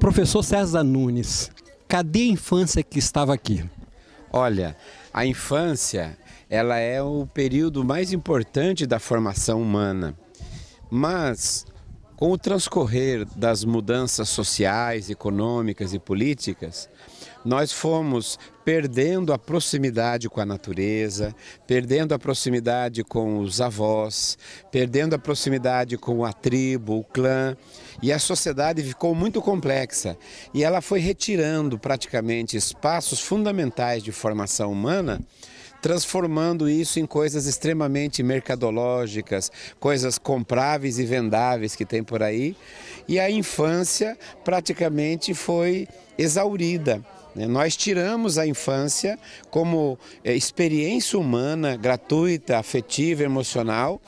Professor César Nunes, cadê a infância que estava aqui? Olha, a infância, ela é o período mais importante da formação humana, mas com o transcorrer das mudanças sociais, econômicas e políticas, nós fomos perdendo a proximidade com a natureza, perdendo a proximidade com os avós, perdendo a proximidade com a tribo, o clã, e a sociedade ficou muito complexa. E ela foi retirando praticamente espaços fundamentais de formação humana, transformando isso em coisas extremamente mercadológicas, coisas compráveis e vendáveis que tem por aí. E a infância praticamente foi exaurida. Nós tiramos a infância como experiência humana, gratuita, afetiva, emocional,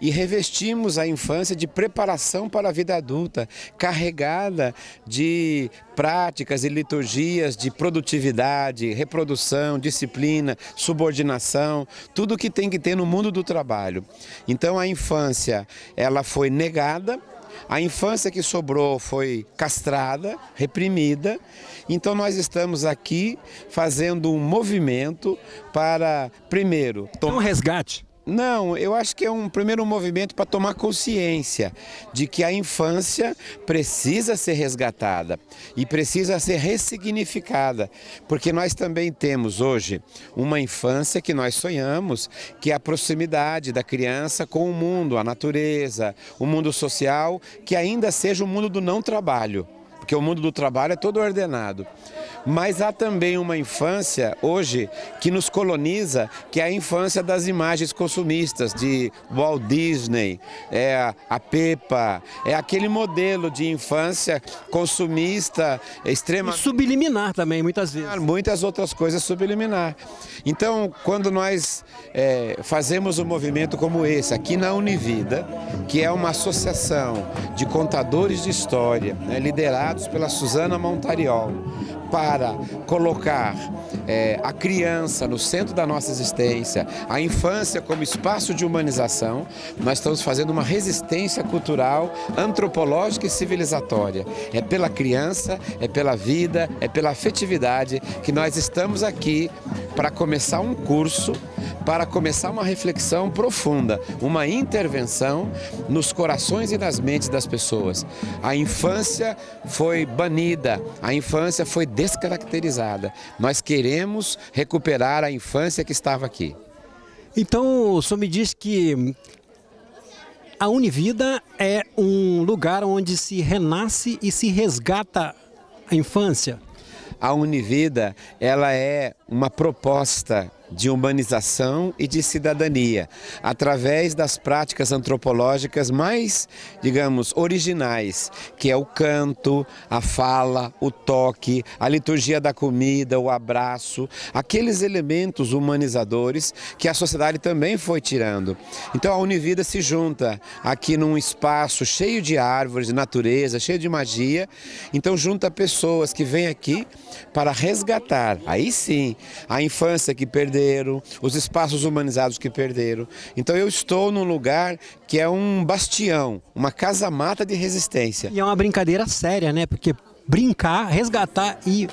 e revestimos a infância de preparação para a vida adulta, carregada de práticas e liturgias de produtividade, reprodução, disciplina, subordinação, tudo que tem que ter no mundo do trabalho. Então a infância, ela foi negada. A infância que sobrou foi castrada, reprimida, então nós estamos aqui fazendo um movimento para, primeiro... Um resgate? Não, eu acho que é um primeiro movimento para tomar consciência de que a infância precisa ser resgatada e precisa ser ressignificada, porque nós também temos hoje uma infância que nós sonhamos, que é a proximidade da criança com o mundo, a natureza, o mundo social, que ainda seja o mundo do não trabalho, porque o mundo do trabalho é todo ordenado. Mas há também uma infância hoje que nos coloniza, que é a infância das imagens consumistas, de Walt Disney, a Peppa, é aquele modelo de infância consumista extrema. E subliminar também, muitas vezes. Muitas outras coisas subliminar. Então, quando nós fazemos um movimento como esse, aqui na Univida, que é uma associação de contadores de história, liderados pela Suzana Montariol, para colocar a criança no centro da nossa existência, a infância como espaço de humanização, nós estamos fazendo uma resistência cultural, antropológica e civilizatória. É pela criança, é pela vida, é pela afetividade que nós estamos aqui para começar um curso, para começar uma reflexão profunda, uma intervenção nos corações e nas mentes das pessoas. A infância foi banida, a infância foi descaracterizada. Nós queremos recuperar a infância que estava aqui. Então, o senhor me diz que a Univida é um lugar onde se renasce e se resgata a infância? A Univida, ela é uma proposta de humanização e de cidadania, através das práticas antropológicas mais, digamos, originais, que é o canto, a fala, o toque, a liturgia da comida, o abraço, aqueles elementos humanizadores que a sociedade também foi tirando. Então a Univida se junta aqui num espaço cheio de árvores, de natureza, cheio de magia, então junta pessoas que vêm aqui para resgatar, aí sim, a infância que perderam, os espaços humanizados que perderam. Então eu estou num lugar que é um bastião, uma casa-mata de resistência. E é uma brincadeira séria, né? Porque brincar, resgatar e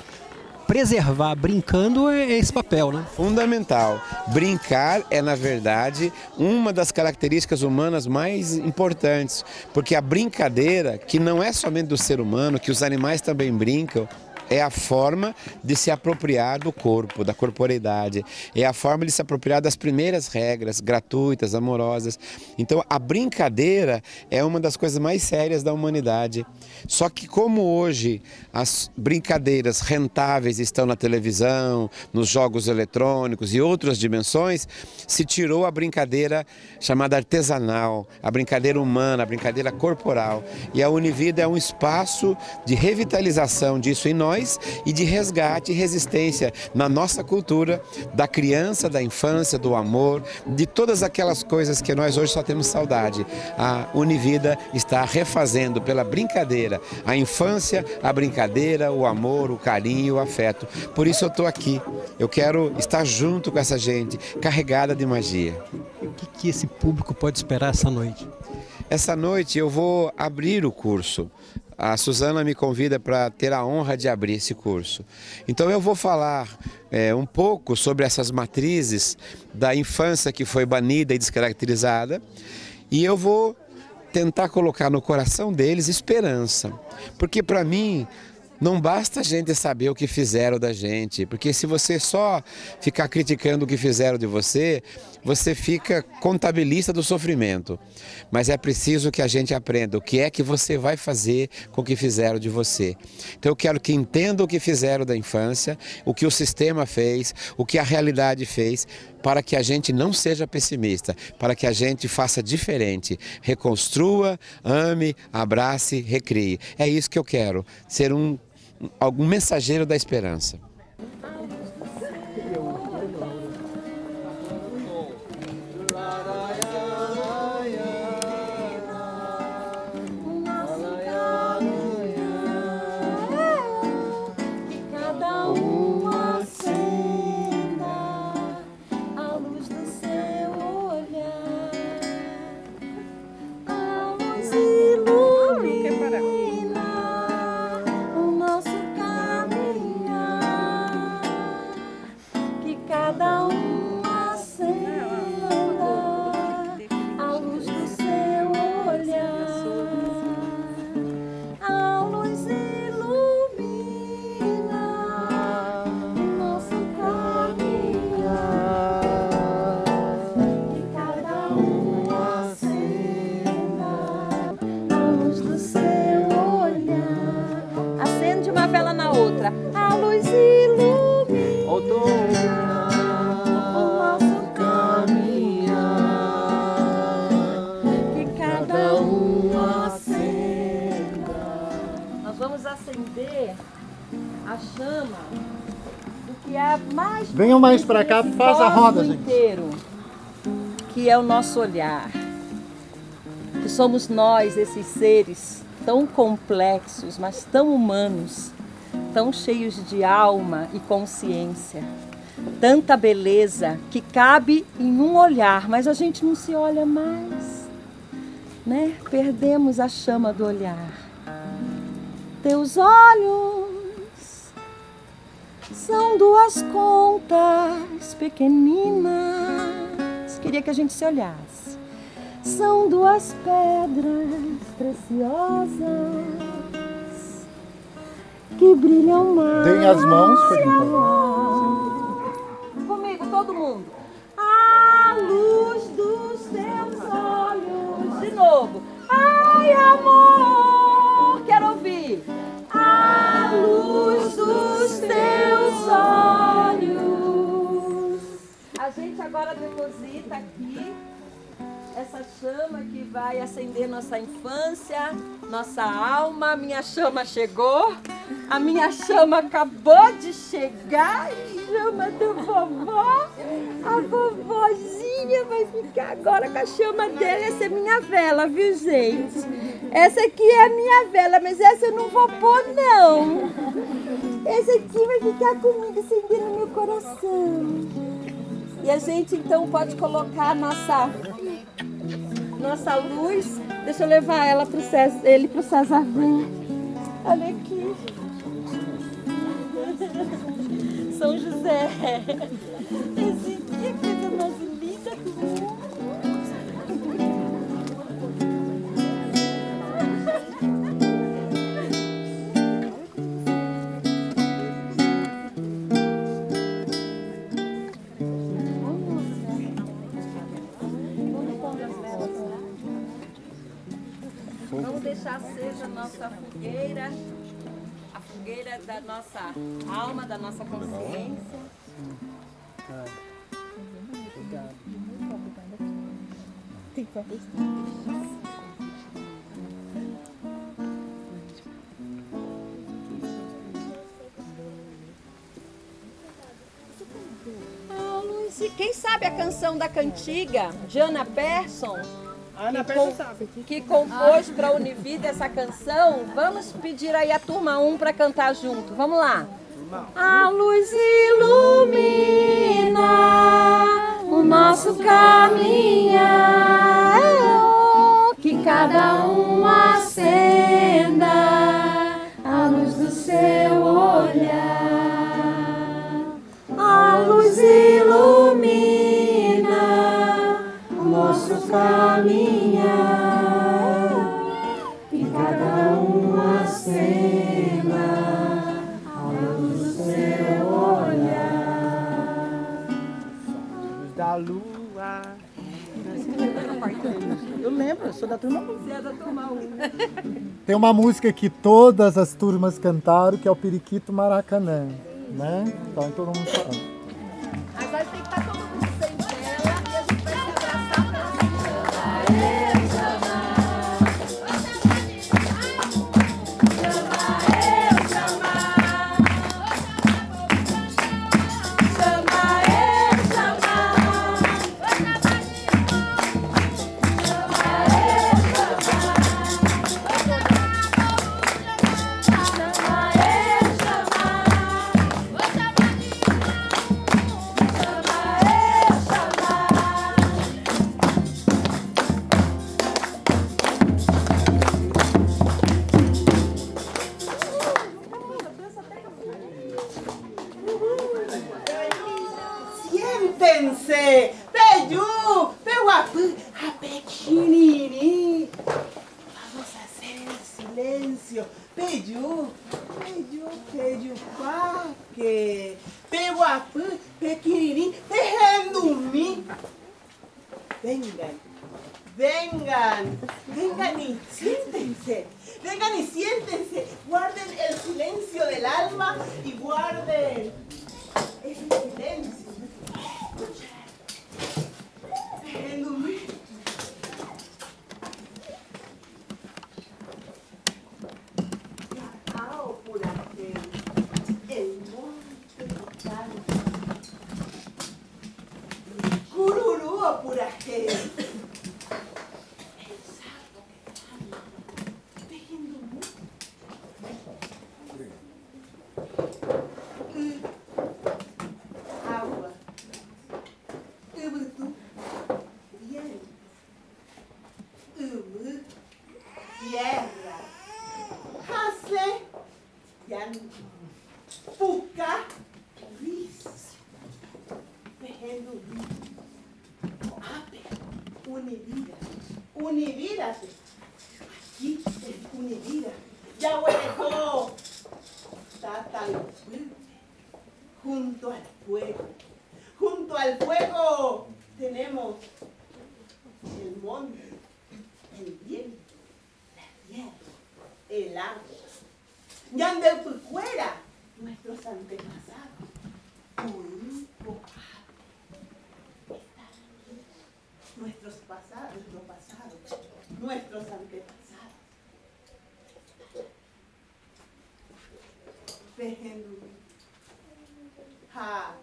preservar brincando é esse papel, né? Fundamental. Brincar é, na verdade, uma das características humanas mais importantes, porque a brincadeira, que não é somente do ser humano, que os animais também brincam, é a forma de se apropriar do corpo, da corporeidade. É a forma de se apropriar das primeiras regras, gratuitas, amorosas. Então, a brincadeira é uma das coisas mais sérias da humanidade. Só que como hoje as brincadeiras rentáveis estão na televisão, nos jogos eletrônicos e outras dimensões, se tirou a brincadeira chamada artesanal, a brincadeira humana, a brincadeira corporal. E a Univida é um espaço de revitalização disso em nós, e de resgate e resistência na nossa cultura da criança, da infância, do amor, de todas aquelas coisas que nós hoje só temos saudade. A Univida está refazendo pela brincadeira a infância, a brincadeira, o amor, o carinho, o afeto. Por isso eu estou aqui. Eu quero estar junto com essa gente carregada de magia. O que esse público pode esperar essa noite? Essa noite eu vou abrir o curso. a Suzana me convida para ter a honra de abrir esse curso. Então eu vou falar um pouco sobre essas matrizes da infância que foi banida e descaracterizada, e eu vou tentar colocar no coração deles esperança, porque para mim não basta a gente saber o que fizeram da gente, porque se você só ficar criticando o que fizeram de você, você fica contabilista do sofrimento. Mas é preciso que a gente aprenda o que é que você vai fazer com o que fizeram de você. Então eu quero que entenda o que fizeram da infância, o que o sistema fez, o que a realidade fez, para que a gente não seja pessimista, para que a gente faça diferente, reconstrua, ame, abrace, recrie. É isso que eu quero, ser algum mensageiro da esperança. A luz ilumina o nosso caminhar, que cada um acenda. Nós vamos acender a chama do que é mais. Venham mais para cá, faz a roda, gente. Inteiro, que é o nosso olhar, que somos nós, esses seres tão complexos, mas tão humanos, tão cheios de alma e consciência, tanta beleza que cabe em um olhar, mas a gente não se olha mais, né? Perdemos a chama do olhar. Teus olhos são duas contas pequeninas, queria que a gente se olhasse. São duas pedras preciosas que brilham mais. Deem as mãos, comigo, todo mundo. A luz dos teus olhos. De novo. Ai, amor, quero ouvir. A luz dos teus olhos. A gente agora deposita aqui essa chama que vai acender nossa infância, nossa alma. Minha chama chegou, a minha chama acabou de chegar, chama do vovó. A vovozinha vai ficar agora com a chama dela. Essa é minha vela, viu, gente? Essa aqui é a minha vela, mas essa eu não vou pôr, não. Essa aqui vai ficar comigo, acendendo no meu coração. E a gente então pode colocar a nossa luz. Deixa eu levar ela pro César, ele pro César ver. Olha aqui. São José. Esse aqui é a coisa mais linda do mundo. Vamos deixar acesa a nossa fogueira, a fogueira da nossa alma, da nossa consciência. Quem sabe a canção da cantiga, Jana Persson? Que compôs para a Univida essa canção. Vamos pedir aí a turma 1 para cantar junto. Vamos lá. A luz ilumina o nosso caminhar, que cada um acenda caminhar e cada um acena à luz do seu olhar. Da lua. Eu lembro, eu sou da turma 1. Você é da turma 1. Tem uma música que todas as turmas cantaram, que é o Periquito Maracanã, né? Então todo mundo falando. Agora tem que estar todo mundo sem tela e a gente vai se abraçar para Siéntense, Peyu, Pehuapú, Apequiniri. Vamos a hacer el silencio. Peyu, Peyu, Peyu, Paque. Pehuapú, Pequiniri, Pejendumi. Vengan, vengan, vengan y siéntense. Vengan y siéntense. Guarden el silencio del alma y guarden ese silencio. El monte total. Cururú por aquel. El sapo que canta, tejiendo agua. Tú, bien. Tierra. Hasle. Yan. Puca. Ris. Tejiendo Ape. Univida. Univírate. Aquí es univida. Ya hueco. Tatalopulpe. Junto al fuego. Junto al fuego tenemos el monte, el viento, la tierra, el agua. Yandeupucuera, nuestros antepasados. Olimpo, están aquí. Nuestros pasados, nuestros antepasados. Tejendu. Ja.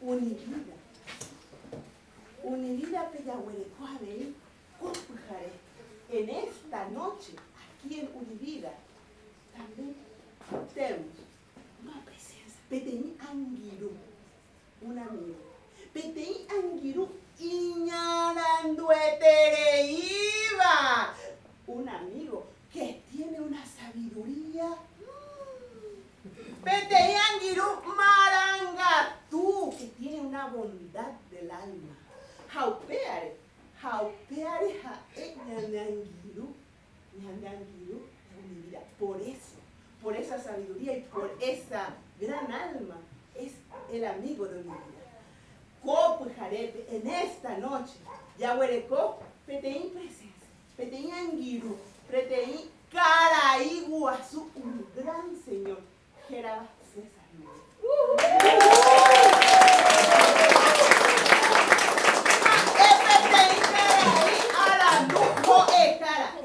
Univida. Univida Peyahuerecuave, Copujare. En esta noche, aquí en Univida, también tenemos una presencia. Peteí Anguirú, un amigo. Peteí Anguirú Iñaranduetereiva, un amigo que tiene una sabiduría. Peteí Anguirú Marangatú, que tiene una bondad del alma. Jaupeare, Ñananguirú, Univida. Por esa sabiduría y por esa gran alma, es el amigo de Univida. Copujarete, en esta noche, Yahuerecó, Peteí presencia, Peteí Anguirú, Peteí Caraiguazú, un gran señor. Era César Núñez.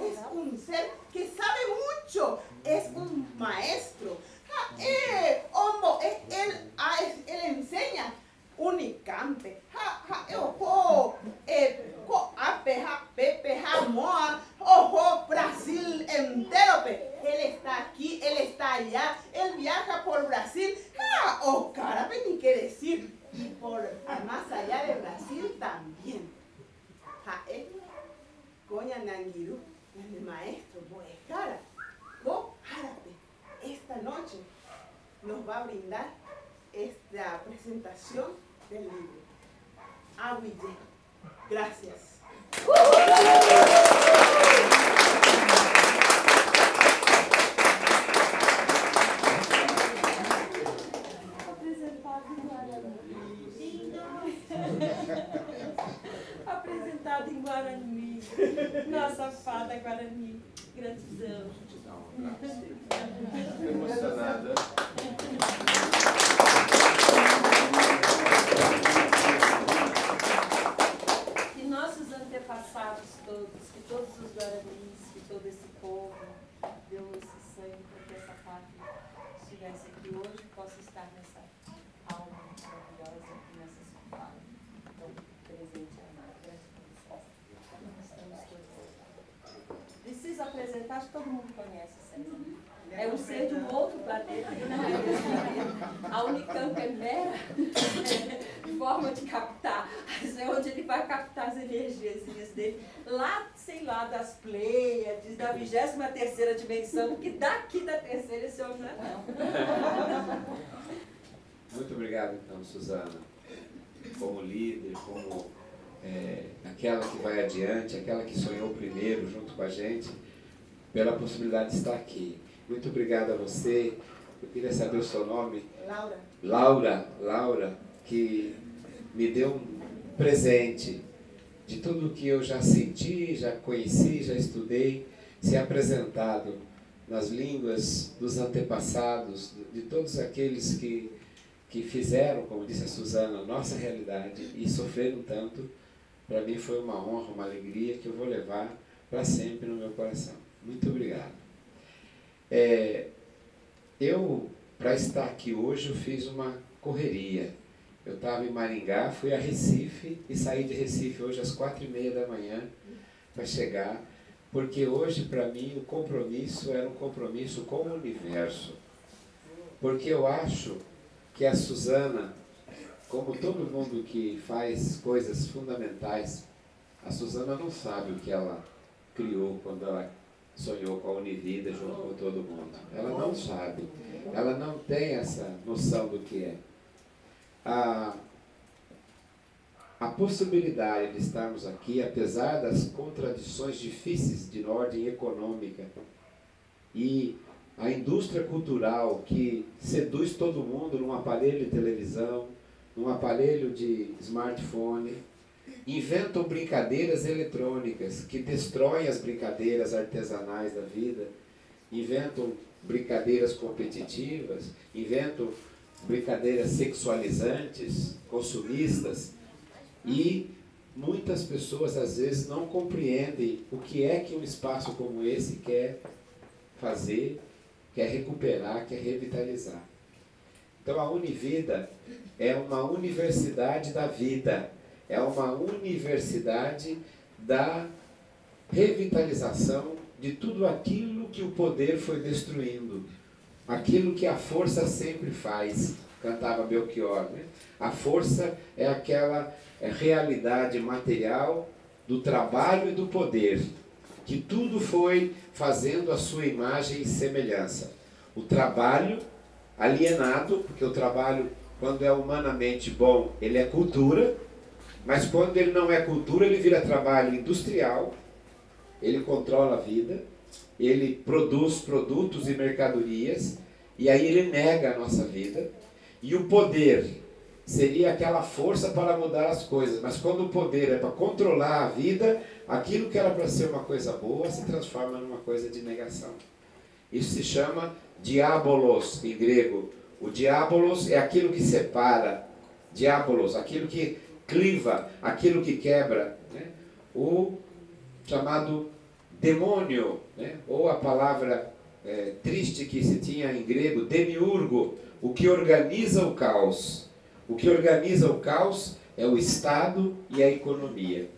Es un ser que sabe mucho, es un maestro. Él enseña unicampe. Ojo, Brasil entero. Él está aquí, él está allá, él viaja por Brasil. Cara, ni qué decir. Y por más allá de Brasil también. Coña Nanguirú, el maestro Boecara, esta noche nos va a brindar esta presentación del libro Ahuillé. Gracias. Apresentado em Guarani. Nossa fada Guarani. Gratidão. Estou emocionada. Que nossos antepassados todos, que todos os guaranis, que todo esse povo deu esse sangue para que essa pátria estivesse aqui hoje, possa estar nessa alma maravilhosa e nessa fala tão presente e amada. Estamos todos. Preciso apresentar, acho que todo mundo conhece César. É um ser de um outro planeta, que não é desse planeta. A Unicamp é mera forma de captar, é onde ele vai captar as energias dele, lá, sei lá, das Pleiades, da 23ª dimensão, porque daqui da terceira esse homem não é não. Muito obrigado, então, Suzana, como líder, como aquela que vai adiante, aquela que sonhou primeiro junto com a gente, pela possibilidade de estar aqui. Muito obrigado a você. Eu queria saber o seu nome. Laura. Laura, que me deu um presente de tudo que eu já senti, já conheci, já estudei, se apresentado nas línguas dos antepassados, de todos aqueles que fizeram, como disse a Suzana, a nossa realidade e sofreram tanto. Para mim foi uma honra, uma alegria que eu vou levar para sempre no meu coração. Muito obrigado. Eu, para estar aqui hoje, eu fiz uma correria. Eu estava em Maringá, fui a Recife e saí de Recife hoje às 4h30 da manhã para chegar, porque hoje, para mim, o compromisso era um compromisso com o universo. Porque eu acho que a Suzana, como todo mundo que faz coisas fundamentais, a Suzana não sabe o que ela criou quando ela sonhou com a Univida junto com todo mundo. Ela não sabe, ela não tem essa noção do que é. A possibilidade de estarmos aqui, apesar das contradições difíceis de ordem econômica e a indústria cultural que seduz todo mundo num aparelho de televisão, num aparelho de smartphone, inventam brincadeiras eletrônicas que destroem as brincadeiras artesanais da vida, inventam brincadeiras competitivas, inventam brincadeiras sexualizantes, consumistas, e muitas pessoas às vezes não compreendem o que é que um espaço como esse quer fazer, quer recuperar, quer revitalizar. Então a Univida é uma universidade da vida, é uma universidade da revitalização de tudo aquilo que o poder foi destruindo, aquilo que a força sempre faz, cantava Belchior, né? A força é aquela realidade material do trabalho e do poder, que tudo foi fazendo a sua imagem e semelhança. O trabalho alienado, porque o trabalho, quando é humanamente bom, ele é cultura, mas quando ele não é cultura, ele vira trabalho industrial, ele controla a vida, ele produz produtos e mercadorias, e aí ele nega a nossa vida. E o poder seria aquela força para mudar as coisas, mas quando o poder é para controlar a vida, aquilo que era para ser uma coisa boa se transforma numa coisa de negação. Isso se chama diabolos em grego. O diabolos é aquilo que separa, diabolos, aquilo que cliva, aquilo que quebra, né? O chamado demônio, né? Ou a palavra triste que se tinha em grego, demiurgo, o que organiza o caos. O que organiza o caos é o Estado e a economia,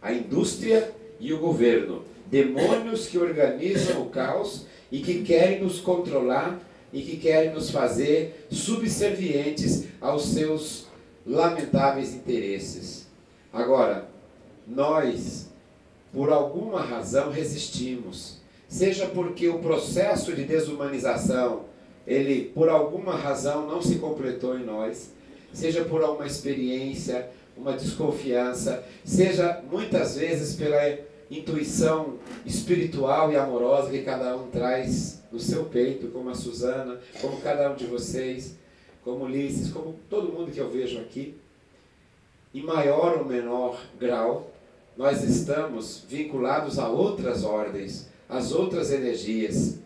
a indústria e o governo. Demônios que organizam o caos e que querem nos controlar e que querem nos fazer subservientes aos seus lamentáveis interesses. Agora, nós, por alguma razão, resistimos. Seja porque o processo de desumanização, ele, por alguma razão, não se completou em nós, seja por uma experiência, uma desconfiança, seja muitas vezes pela intuição espiritual e amorosa que cada um traz no seu peito, como a Suzana, como cada um de vocês, como Ulisses, como todo mundo que eu vejo aqui. Em maior ou menor grau, nós estamos vinculados a outras ordens, às outras energias.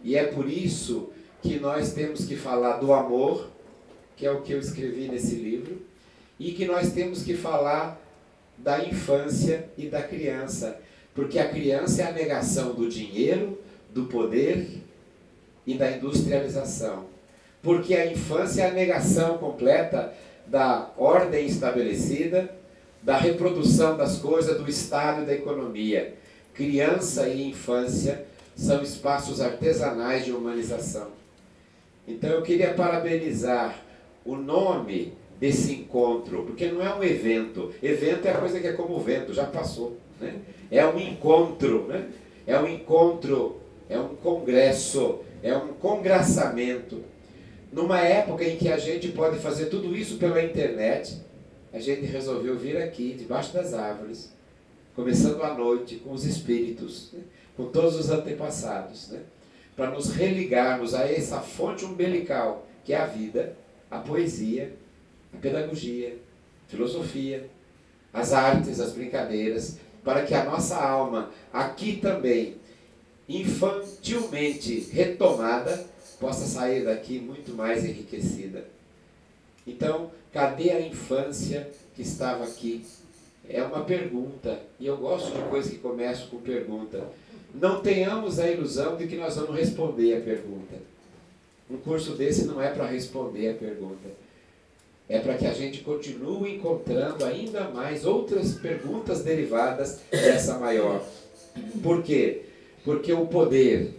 E é por isso que nós temos que falar do amor, que é o que eu escrevi nesse livro, e que nós temos que falar da infância e da criança, porque a criança é a negação do dinheiro, do poder e da industrialização. Porque a infância é a negação completa da ordem estabelecida, da reprodução das coisas, do Estado e da economia. Criança e infância são espaços artesanais de humanização. Então eu queria parabenizar o nome desse encontro, porque não é um evento. Evento é a coisa que é como o vento, já passou, né? É um encontro, né? É um encontro, é um congresso, é um congraçamento. Numa época em que a gente pode fazer tudo isso pela internet, a gente resolveu vir aqui, debaixo das árvores, começando à noite, com os espíritos, né? Com todos os antepassados, né? Para nos religarmos a essa fonte umbilical, que é a vida, a poesia, a pedagogia, a filosofia, as artes, as brincadeiras, para que a nossa alma, aqui também, infantilmente retomada, possa sair daqui muito mais enriquecida. Então, cadê a infância que estava aqui? É uma pergunta, e eu gosto de coisas que começam com pergunta. Não tenhamos a ilusão de que nós vamos responder a pergunta. Um curso desse não é para responder a pergunta. É para que a gente continue encontrando ainda mais outras perguntas derivadas dessa maior. Por quê? Porque o poder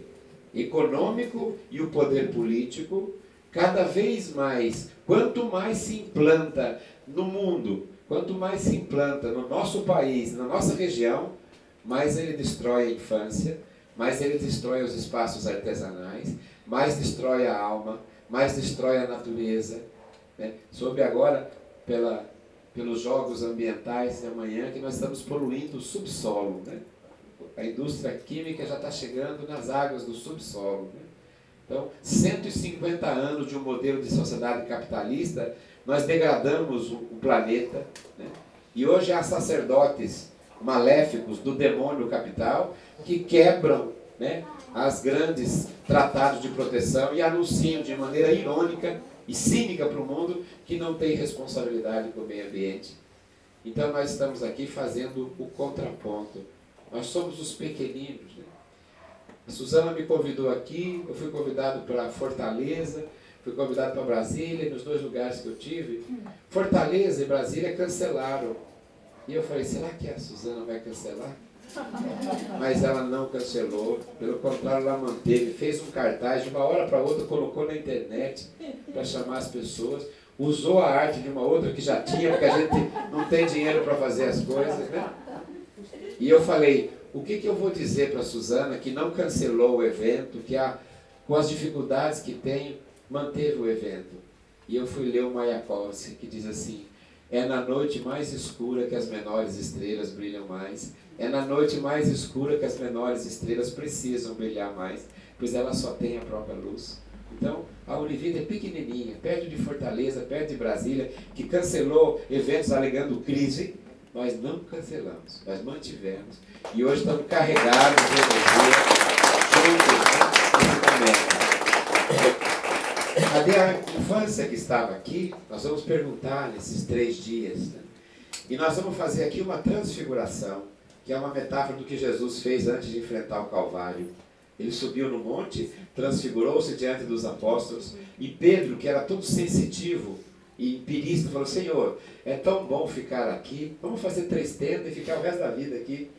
econômico e o poder político, cada vez mais, quanto mais se implanta no mundo, quanto mais se implanta no nosso país, na nossa região, mais ele destrói a infância, mais ele destrói os espaços artesanais, mais destrói a alma, mais destrói a natureza, né? Soube agora, pelos jogos ambientais de amanhã, que nós estamos poluindo o subsolo, né? A indústria química já está chegando nas águas do subsolo, né? Então, 150 anos de um modelo de sociedade capitalista, nós degradamos o planeta, né? E hoje há sacerdotes maléficos do demônio capital que quebram, né, as grandes tratados de proteção e anunciam de maneira irônica e cínica para o mundo que não tem responsabilidade com o meio ambiente. Então nós estamos aqui fazendo o contraponto. Nós somos os pequeninos, né? A Suzana me convidou aqui, eu fui convidado para Fortaleza, fui convidado para Brasília, nos 2 lugares que eu tive. Fortaleza e Brasília cancelaram. E eu falei, será que a Suzana vai cancelar? Mas ela não cancelou, pelo contrário, ela manteve, fez um cartaz, de uma hora para outra colocou na internet para chamar as pessoas, usou a arte de uma outra que já tinha, porque a gente não tem dinheiro para fazer as coisas, né? E eu falei, o que eu vou dizer para a Suzana que não cancelou o evento, que com as dificuldades que tem, manteve o evento? E eu fui ler o Mayakovsky, que diz assim, é na noite mais escura que as menores estrelas brilham mais. É na noite mais escura que as menores estrelas precisam brilhar mais, pois elas só têm a própria luz. Então, a Univida é pequenininha, perto de Fortaleza, perto de Brasília, que cancelou eventos alegando crise. Nós não cancelamos, nós mantivemos. E hoje estamos carregados de energia juntos nesse momento. Cadê a infância que estava aqui? Nós vamos perguntar nesses 3 dias. Né? E nós vamos fazer aqui uma transfiguração, que é uma metáfora do que Jesus fez antes de enfrentar o Calvário. Ele subiu no monte, transfigurou-se diante dos apóstolos, e Pedro, que era todo sensitivo e empirista, falou, Senhor, é tão bom ficar aqui, vamos fazer 3 tendas e ficar o resto da vida aqui.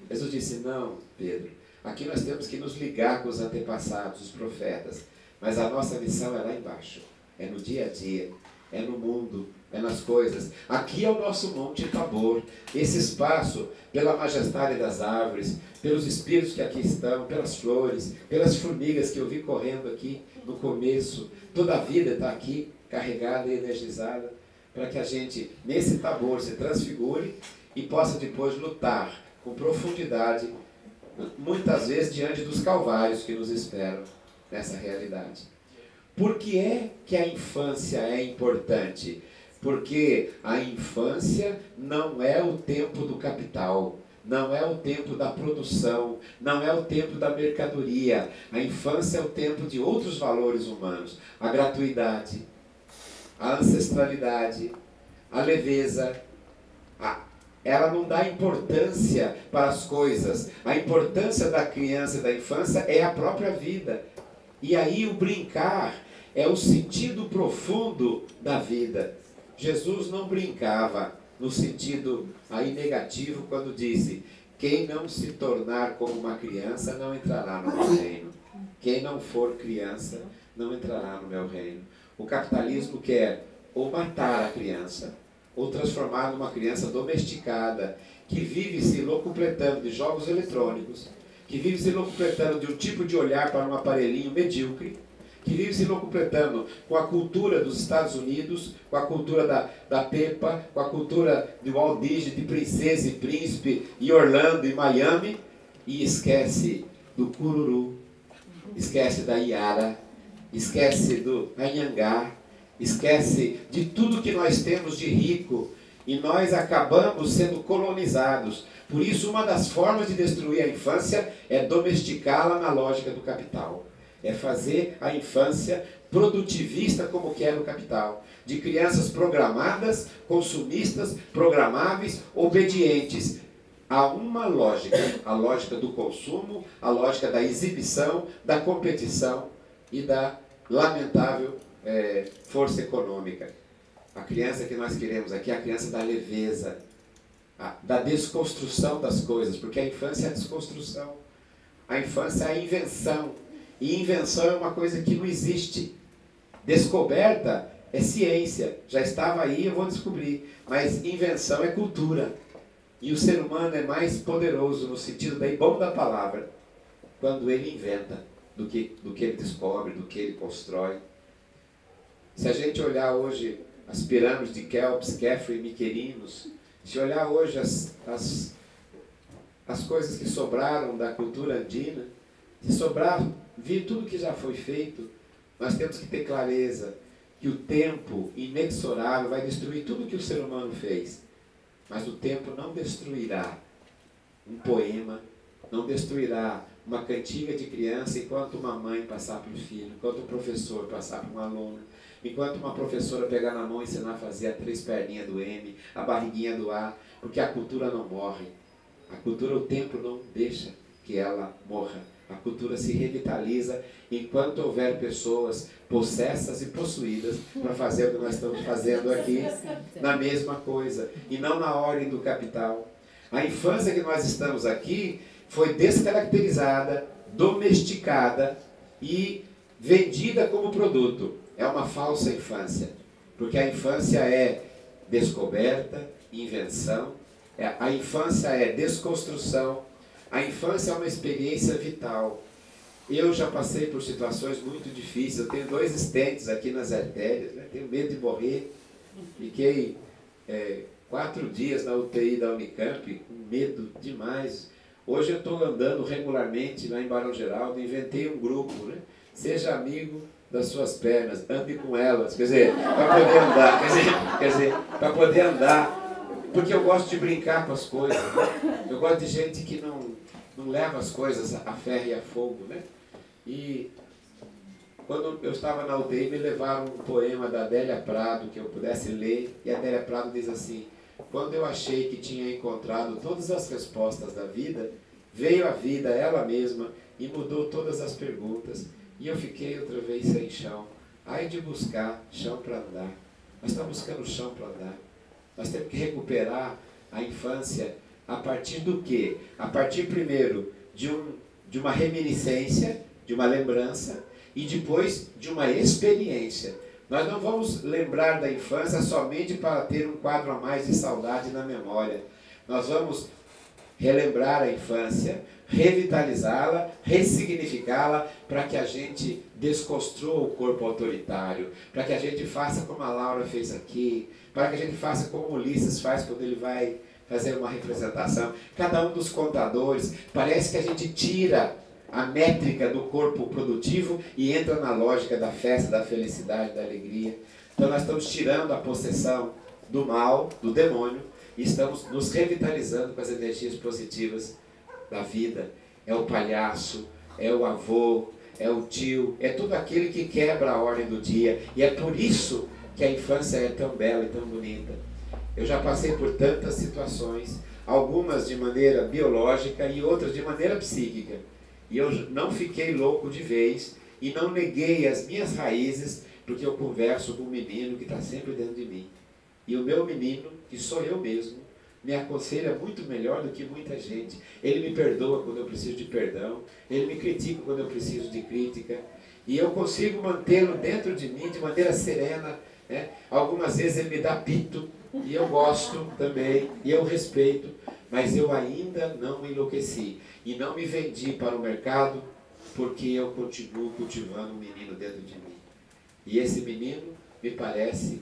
Jesus disse, não, Pedro, aqui nós temos que nos ligar com os antepassados, os profetas. Mas a nossa missão é lá embaixo, é no dia a dia, é no mundo, é nas coisas. Aqui é o nosso Monte Tabor, esse espaço, pela majestade das árvores, pelos espíritos que aqui estão, pelas flores, pelas formigas que eu vi correndo aqui no começo. Toda a vida está aqui, carregada e energizada. para que a gente, nesse Tabor, se transfigure e possa depois lutar com profundidade, muitas vezes diante dos calvários que nos esperam nessa realidade. Por que é que a infância é importante? Porque a infância não é o tempo do capital, não é o tempo da produção, não é o tempo da mercadoria. A infância é o tempo de outros valores humanos. A gratuidade, a ancestralidade, a leveza. Ela não dá importância para as coisas. A importância da criança e da infância é a própria vida. E aí o brincar é o sentido profundo da vida. Jesus não brincava no sentido aí negativo quando disse: quem não se tornar como uma criança não entrará no meu reino. Quem não for criança não entrará no meu reino. O capitalismo quer ou matar a criança, ou transformar numa criança domesticada, que vive se locupletando de jogos eletrônicos, que vive se locupletando de um tipo de olhar para um aparelhinho medíocre, que vive se locupletando com a cultura dos Estados Unidos, com a cultura da Peppa, com a cultura de Walt Disney, de Princesa e Príncipe, e Orlando e Miami, e esquece do Cururu, esquece da Iara, esquece do Anhangá, esquece de tudo que nós temos de rico, e nós acabamos sendo colonizados. Por isso, uma das formas de destruir a infância é domesticá-la na lógica do capital. É fazer a infância produtivista como quer o capital. De crianças programadas, consumistas, programáveis, obedientes a uma lógica. A lógica do consumo, a lógica da exibição, da competição e da lamentável força econômica. A criança que nós queremos aqui é a criança da leveza, da desconstrução das coisas, porque a infância é a desconstrução. A infância é a invenção. E invenção é uma coisa que não existe. Descoberta é ciência. Já estava aí, eu vou descobrir. Mas invenção é cultura. E o ser humano é mais poderoso, no sentido daí bom da palavra, quando ele inventa, do que ele descobre, do que ele constrói. Se a gente olhar hoje as pirâmides de Kelps, Khafre e Miquerinos, se olhar hoje as coisas que sobraram da cultura andina, se sobrar, vir tudo que já foi feito, nós temos que ter clareza que o tempo inexorável vai destruir tudo que o ser humano fez. Mas o tempo não destruirá um poema, não destruirá uma cantiga de criança enquanto uma mãe passar para o filho, enquanto o professor passar para um aluno, enquanto uma professora pegar na mão e ensinar a fazer a 3 perninhas do M, a barriguinha do A, porque a cultura não morre. A cultura, o tempo não deixa que ela morra. A cultura se revitaliza enquanto houver pessoas possessas e possuídas para fazer o que nós estamos fazendo aqui, na mesma coisa, e não na ordem do capital. A infância que nós estamos aqui foi descaracterizada, domesticada e vendida como produto. É uma falsa infância, porque a infância é descoberta, invenção, a infância é desconstrução, a infância é uma experiência vital. Eu já passei por situações muito difíceis, eu tenho 2 estentes aqui nas artérias, né? Tenho medo de morrer, fiquei 4 dias na UTI da Unicamp, com medo demais. Hoje eu estou andando regularmente lá em Barão Geraldo, inventei um grupo, né? Seja amigo das suas pernas, ande com elas, quer dizer, para poder andar, para poder andar, porque eu gosto de brincar com as coisas, né? Eu gosto de gente que não leva as coisas a ferro e a fogo, né? E quando eu estava na UTI, me levaram um poema da Adélia Prado, que eu pudesse ler, e a Adélia Prado diz assim: quando eu achei que tinha encontrado todas as respostas da vida, veio a vida, ela mesma, e mudou todas as perguntas, e eu fiquei outra vez sem chão. Ai de buscar chão para andar. Nós estamos buscando chão para andar. Nós temos que recuperar a infância a partir do quê? A partir, primeiro, de uma reminiscência, de uma lembrança, e depois de uma experiência. Nós não vamos lembrar da infância somente para ter um quadro a mais de saudade na memória. Nós vamos relembrar a infância revitalizá-la, ressignificá-la, para que a gente desconstrua o corpo autoritário, para que a gente faça como a Laura fez aqui, para que a gente faça como o Ulisses faz quando ele vai fazer uma representação. Cada um dos contadores, parece que a gente tira a métrica do corpo produtivo e entra na lógica da festa, da felicidade, da alegria. Então nós estamos tirando a possessão do mal, do demônio, e estamos nos revitalizando com as energias positivas da vida. É o palhaço, é o avô, é o tio, é tudo aquele que quebra a ordem do dia. E é por isso que a infância é tão bela e tão bonita. Eu já passei por tantas situações, algumas de maneira biológica e outras de maneira psíquica. E eu não fiquei louco de vez e não neguei as minhas raízes, porque eu converso com um menino que está sempre dentro de mim. E o meu menino, que sou eu mesmo, me aconselha muito melhor do que muita gente. Ele me perdoa quando eu preciso de perdão, ele me critica quando eu preciso de crítica, e eu consigo mantê-lo dentro de mim de maneira serena, né? Algumas vezes ele me dá pito, e eu gosto também, e eu respeito, mas eu ainda não me enlouqueci, e não me vendi para o mercado, porque eu continuo cultivando um menino dentro de mim. E esse menino, me parece,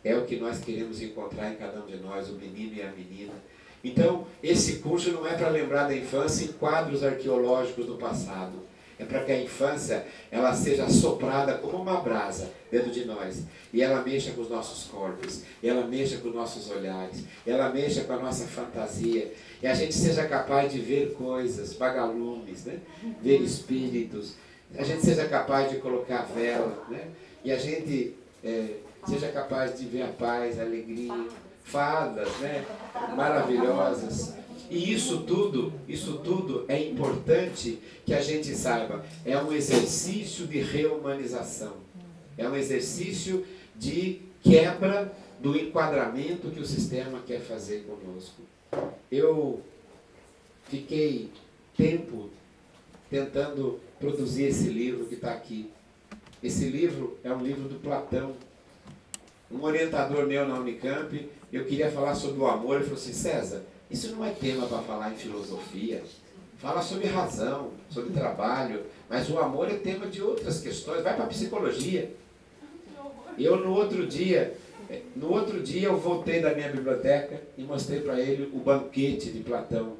é o que nós queremos encontrar em cada um de nós, o menino e a menina. Então, esse curso não é para lembrar da infância em quadros arqueológicos do passado. É para que a infância ela seja soprada como uma brasa dentro de nós. E ela mexa com os nossos corpos, e ela mexa com os nossos olhares, e ela mexa com a nossa fantasia. E a gente seja capaz de ver coisas, vagalumes, né? Ver espíritos. A gente seja capaz de colocar vela, né? E a gente seja capaz de ver a paz, a alegria, fadas, né? Maravilhosas. E isso tudo é importante que a gente saiba. É um exercício de reumanização. É um exercício de quebra do enquadramento que o sistema quer fazer conosco. Eu fiquei tempo tentando produzir esse livro que está aqui. Esse livro é um livro do Platão. Um orientador meu na Unicamp, eu queria falar sobre o amor, ele falou assim: César, isso não é tema para falar em filosofia. Fala sobre razão, sobre trabalho, mas o amor é tema de outras questões. Vai para a psicologia. Eu no outro dia eu voltei da minha biblioteca e mostrei para ele o banquete de Platão.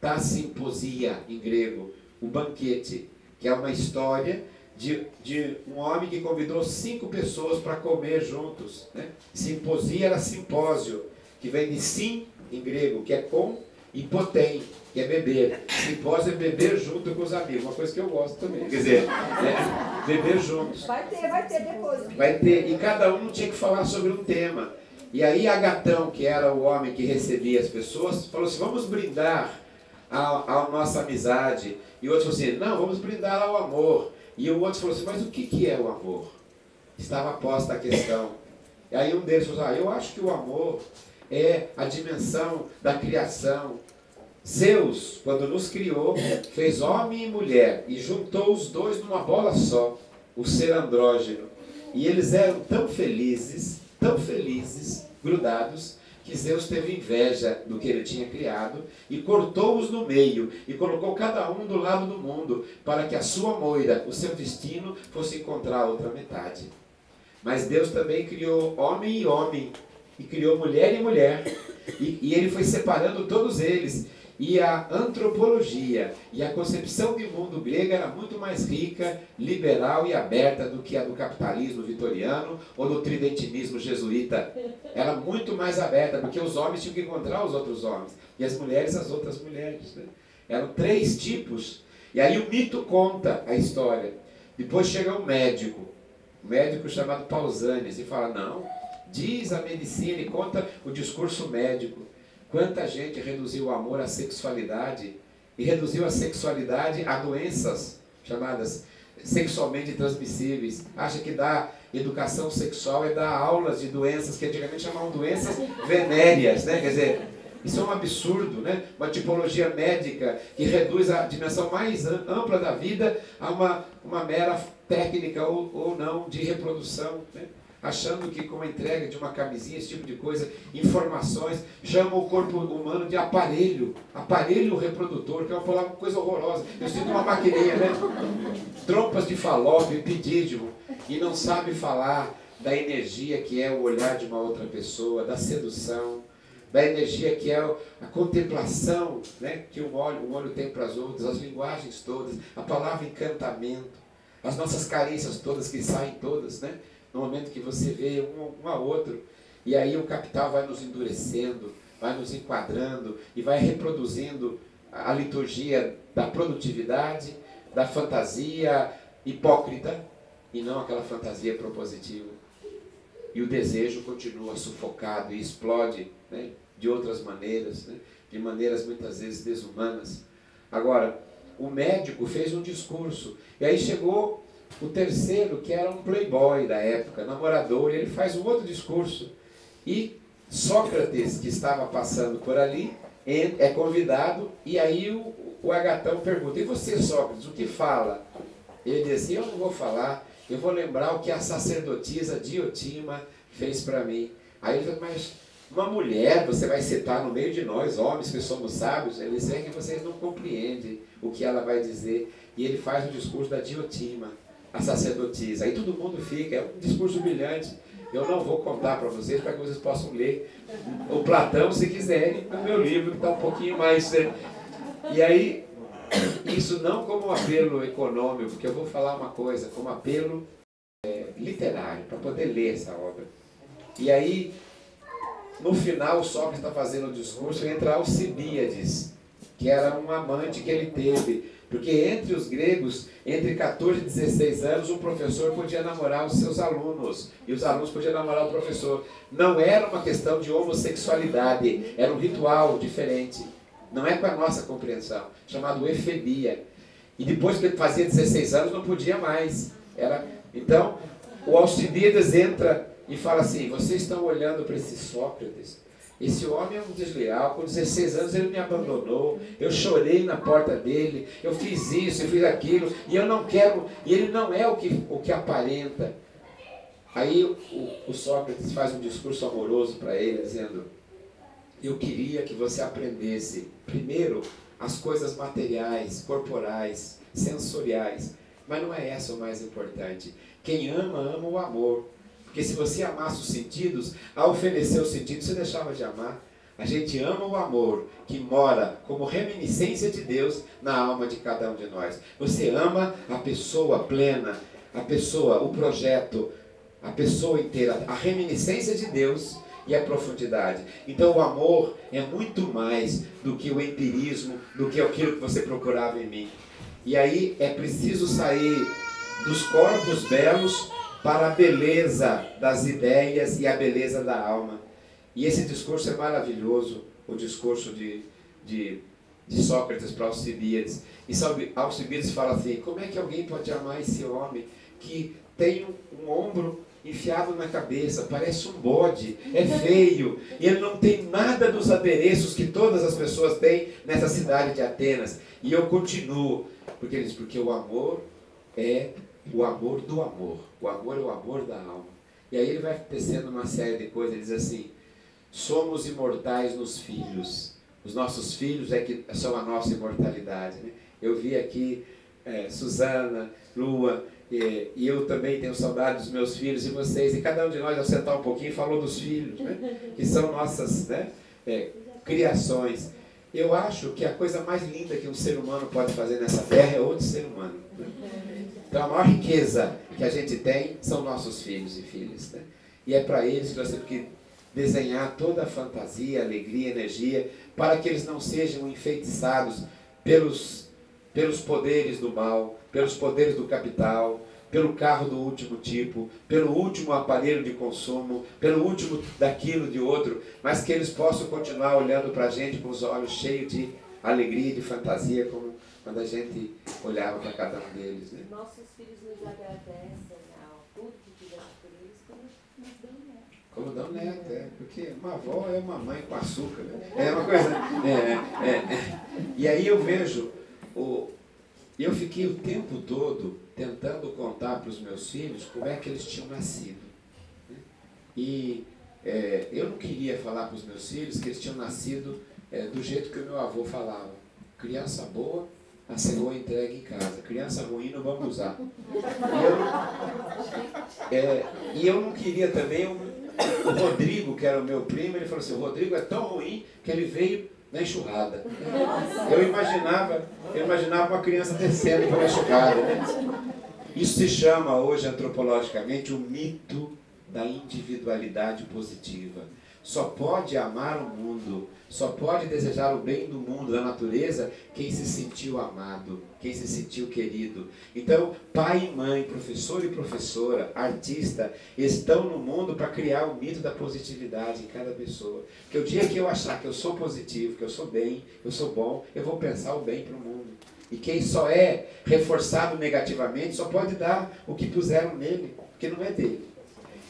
Ta symposia em grego, o banquete, que é uma história de um homem que convidou 5 pessoas para comer juntos, né? Simposia era simpósio, que vem de sim em grego, que é com, e potem, que é beber. Simpósio é beber junto com os amigos, uma coisa que eu gosto também. Quer dizer, beber juntos. Vai ter depois. Vai ter, e cada um tinha que falar sobre um tema. E aí Agatão, que era o homem que recebia as pessoas, falou assim: vamos brindar a nossa amizade. E o outro falou assim: não, vamos brindar ao amor. E o outro falou assim: mas o que é o amor? Estava posta a questão. E aí um deles falou assim: eu acho que o amor é a dimensão da criação. Zeus, quando nos criou, fez homem e mulher e juntou os dois numa bola só, o ser andrógeno. E eles eram tão felizes, grudados, que Zeus teve inveja do que ele tinha criado e cortou-os no meio e colocou cada um do lado do mundo para que a sua moira, o seu destino, fosse encontrar a outra metade. Mas Deus também criou homem e homem, e criou mulher e mulher, e ele foi separando todos eles. E a antropologia e a concepção de mundo grega era muito mais rica, liberal e aberta do que a do capitalismo vitoriano ou do tridentinismo jesuíta. Era muito mais aberta, porque os homens tinham que encontrar os outros homens, e as mulheres as outras mulheres, né? Eram 3 tipos. E aí o mito conta a história. Depois chega um médico chamado Pausanias, e fala: não, diz a medicina, e conta o discurso médico. Quanta gente reduziu o amor à sexualidade e reduziu a sexualidade a doenças chamadas sexualmente transmissíveis. Acha que dar educação sexual é dar aulas de doenças que antigamente chamavam doenças venéreas, né? Quer dizer, isso é um absurdo, né? Uma tipologia médica que reduz a dimensão mais ampla da vida a uma mera técnica ou não de reprodução, né? achando que com a entrega de uma camisinha, esse tipo de coisa, informações, chamam o corpo humano de aparelho reprodutor, que é uma coisa horrorosa. Eu sinto uma maquininha, né? Trompas de falópio, epidídimo, e não sabe falar da energia que é o olhar de uma outra pessoa, da sedução, da energia que é a contemplação, né, que o olho tem para as outras, as linguagens todas, a palavra encantamento, as nossas carências todas que saem todas, né, no momento que você vê um a outro. E aí o capital vai nos endurecendo, vai nos enquadrando e vai reproduzindo a liturgia da produtividade, da fantasia hipócrita e não aquela fantasia propositiva. E o desejo continua sufocado e explode, né, de outras maneiras, né, de maneiras muitas vezes desumanas. Agora, o médico fez um discurso, e aí chegou o terceiro, que era um playboy da época, namorador, e ele faz um outro discurso. E Sócrates, que estava passando por ali, é convidado, e aí o Agatão pergunta: e você, Sócrates, o que fala? Ele diz assim: eu não vou falar, eu vou lembrar o que a sacerdotisa Diotima fez para mim. Aí ele fala: mas uma mulher você vai citar no meio de nós, homens que somos sábios? Ele diz: é que vocês não compreendem o que ela vai dizer. E ele faz o discurso da Diotima, a sacerdotisa. Aí todo mundo fica, é um discurso brilhante. Eu não vou contar para vocês, para que vocês possam ler o Platão, se quiserem, no meu livro, que está um pouquinho mais... E aí, isso não como apelo econômico, porque eu vou falar uma coisa, como apelo literário, para poder ler essa obra. E aí, no final, o Sócrates está fazendo o discurso, entra Alcibíades, que era um amante que ele teve. Porque entre os gregos, entre 14 e 16 anos, o professor podia namorar os seus alunos. E os alunos podiam namorar o professor. Não era uma questão de homossexualidade. Era um ritual diferente. Não é com a nossa compreensão. Chamado efebia. E depois que ele fazia 16 anos, não podia mais. Então, o Alcibíades entra e fala assim: vocês estão olhando para esse Sócrates? Esse homem é um desleal, com 16 anos ele me abandonou, eu chorei na porta dele, eu fiz isso, eu fiz aquilo, e eu não quero, e ele não é o que aparenta. Aí o Sócrates faz um discurso amoroso para ele, dizendo: eu queria que você aprendesse, primeiro, as coisas materiais, corporais, sensoriais, mas não é essa o mais importante. Quem ama, ama o amor. Porque se você amasse os sentidos, ao oferecer os sentidos, você deixava de amar. A gente ama o amor que mora como reminiscência de Deus na alma de cada um de nós. Você ama a pessoa plena, a pessoa, o projeto, a pessoa inteira, a reminiscência de Deus e a profundidade. Então o amor é muito mais do que o empirismo, do que aquilo que você procurava em mim. E aí é preciso sair dos corpos belos para a beleza das ideias e a beleza da alma. E esse discurso é maravilhoso, o discurso de Sócrates para Alcibíades. E Alcibíades fala assim: como é que alguém pode amar esse homem que tem um ombro enfiado na cabeça, parece um bode, é feio, e ele não tem nada dos adereços que todas as pessoas têm nessa cidade de Atenas. E eu continuo, porque ele diz: porque o amor é o amor do amor. O amor é o amor da alma. E aí ele vai tecendo uma série de coisas. Ele diz assim: somos imortais nos filhos. Os nossos filhos é que são a nossa imortalidade, né? Eu vi aqui Suzana, Lua, e eu também tenho saudade dos meus filhos e vocês. E cada um de nós, ao sentar um pouquinho, falou dos filhos, né? Que são nossas, né, criações. Eu acho que a coisa mais linda que um ser humano pode fazer nessa terra é outro ser humano, né? Então a maior riqueza que a gente tem são nossos filhos e filhas, né? E é para eles que nós temos que desenhar toda a fantasia, alegria, energia, para que eles não sejam enfeitiçados pelos poderes do mal, pelos poderes do capital, pelo carro do último tipo, pelo último aparelho de consumo, pelo último daquilo de outro, mas que eles possam continuar olhando para a gente com os olhos cheios de alegria e de fantasia, como quando a gente olhava para cada um deles, né? Nossos filhos nos agradecem ao tudo que fizemos por eles, como nos dão neto. Como dão neto, porque uma avó é uma mãe com açúcar, né? É uma coisa... E aí eu vejo... Eu fiquei o tempo todo tentando contar para os meus filhos como é que eles tinham nascido, né? E eu não queria falar para os meus filhos que eles tinham nascido do jeito que o meu avô falava. Criança boa, a cegonha entregue em casa. Criança ruim não vamos usar. E eu não queria também o Rodrigo, que era o meu primo, ele falou assim, o Rodrigo é tão ruim que ele veio na enxurrada. Eu imaginava uma criança descendo pela enxurrada, né? Isso se chama hoje antropologicamente o mito da individualidade positiva. Só pode amar o mundo, só pode desejar o bem do mundo, da natureza, quem se sentiu amado, quem se sentiu querido. Então, pai e mãe, professor e professora, artista, estão no mundo para criar o mito da positividade em cada pessoa. Porque o dia que eu achar que eu sou positivo, que eu sou bem, eu sou bom, eu vou pensar o bem para o mundo. E quem só é reforçado negativamente só pode dar o que puseram nele, porque não é dele.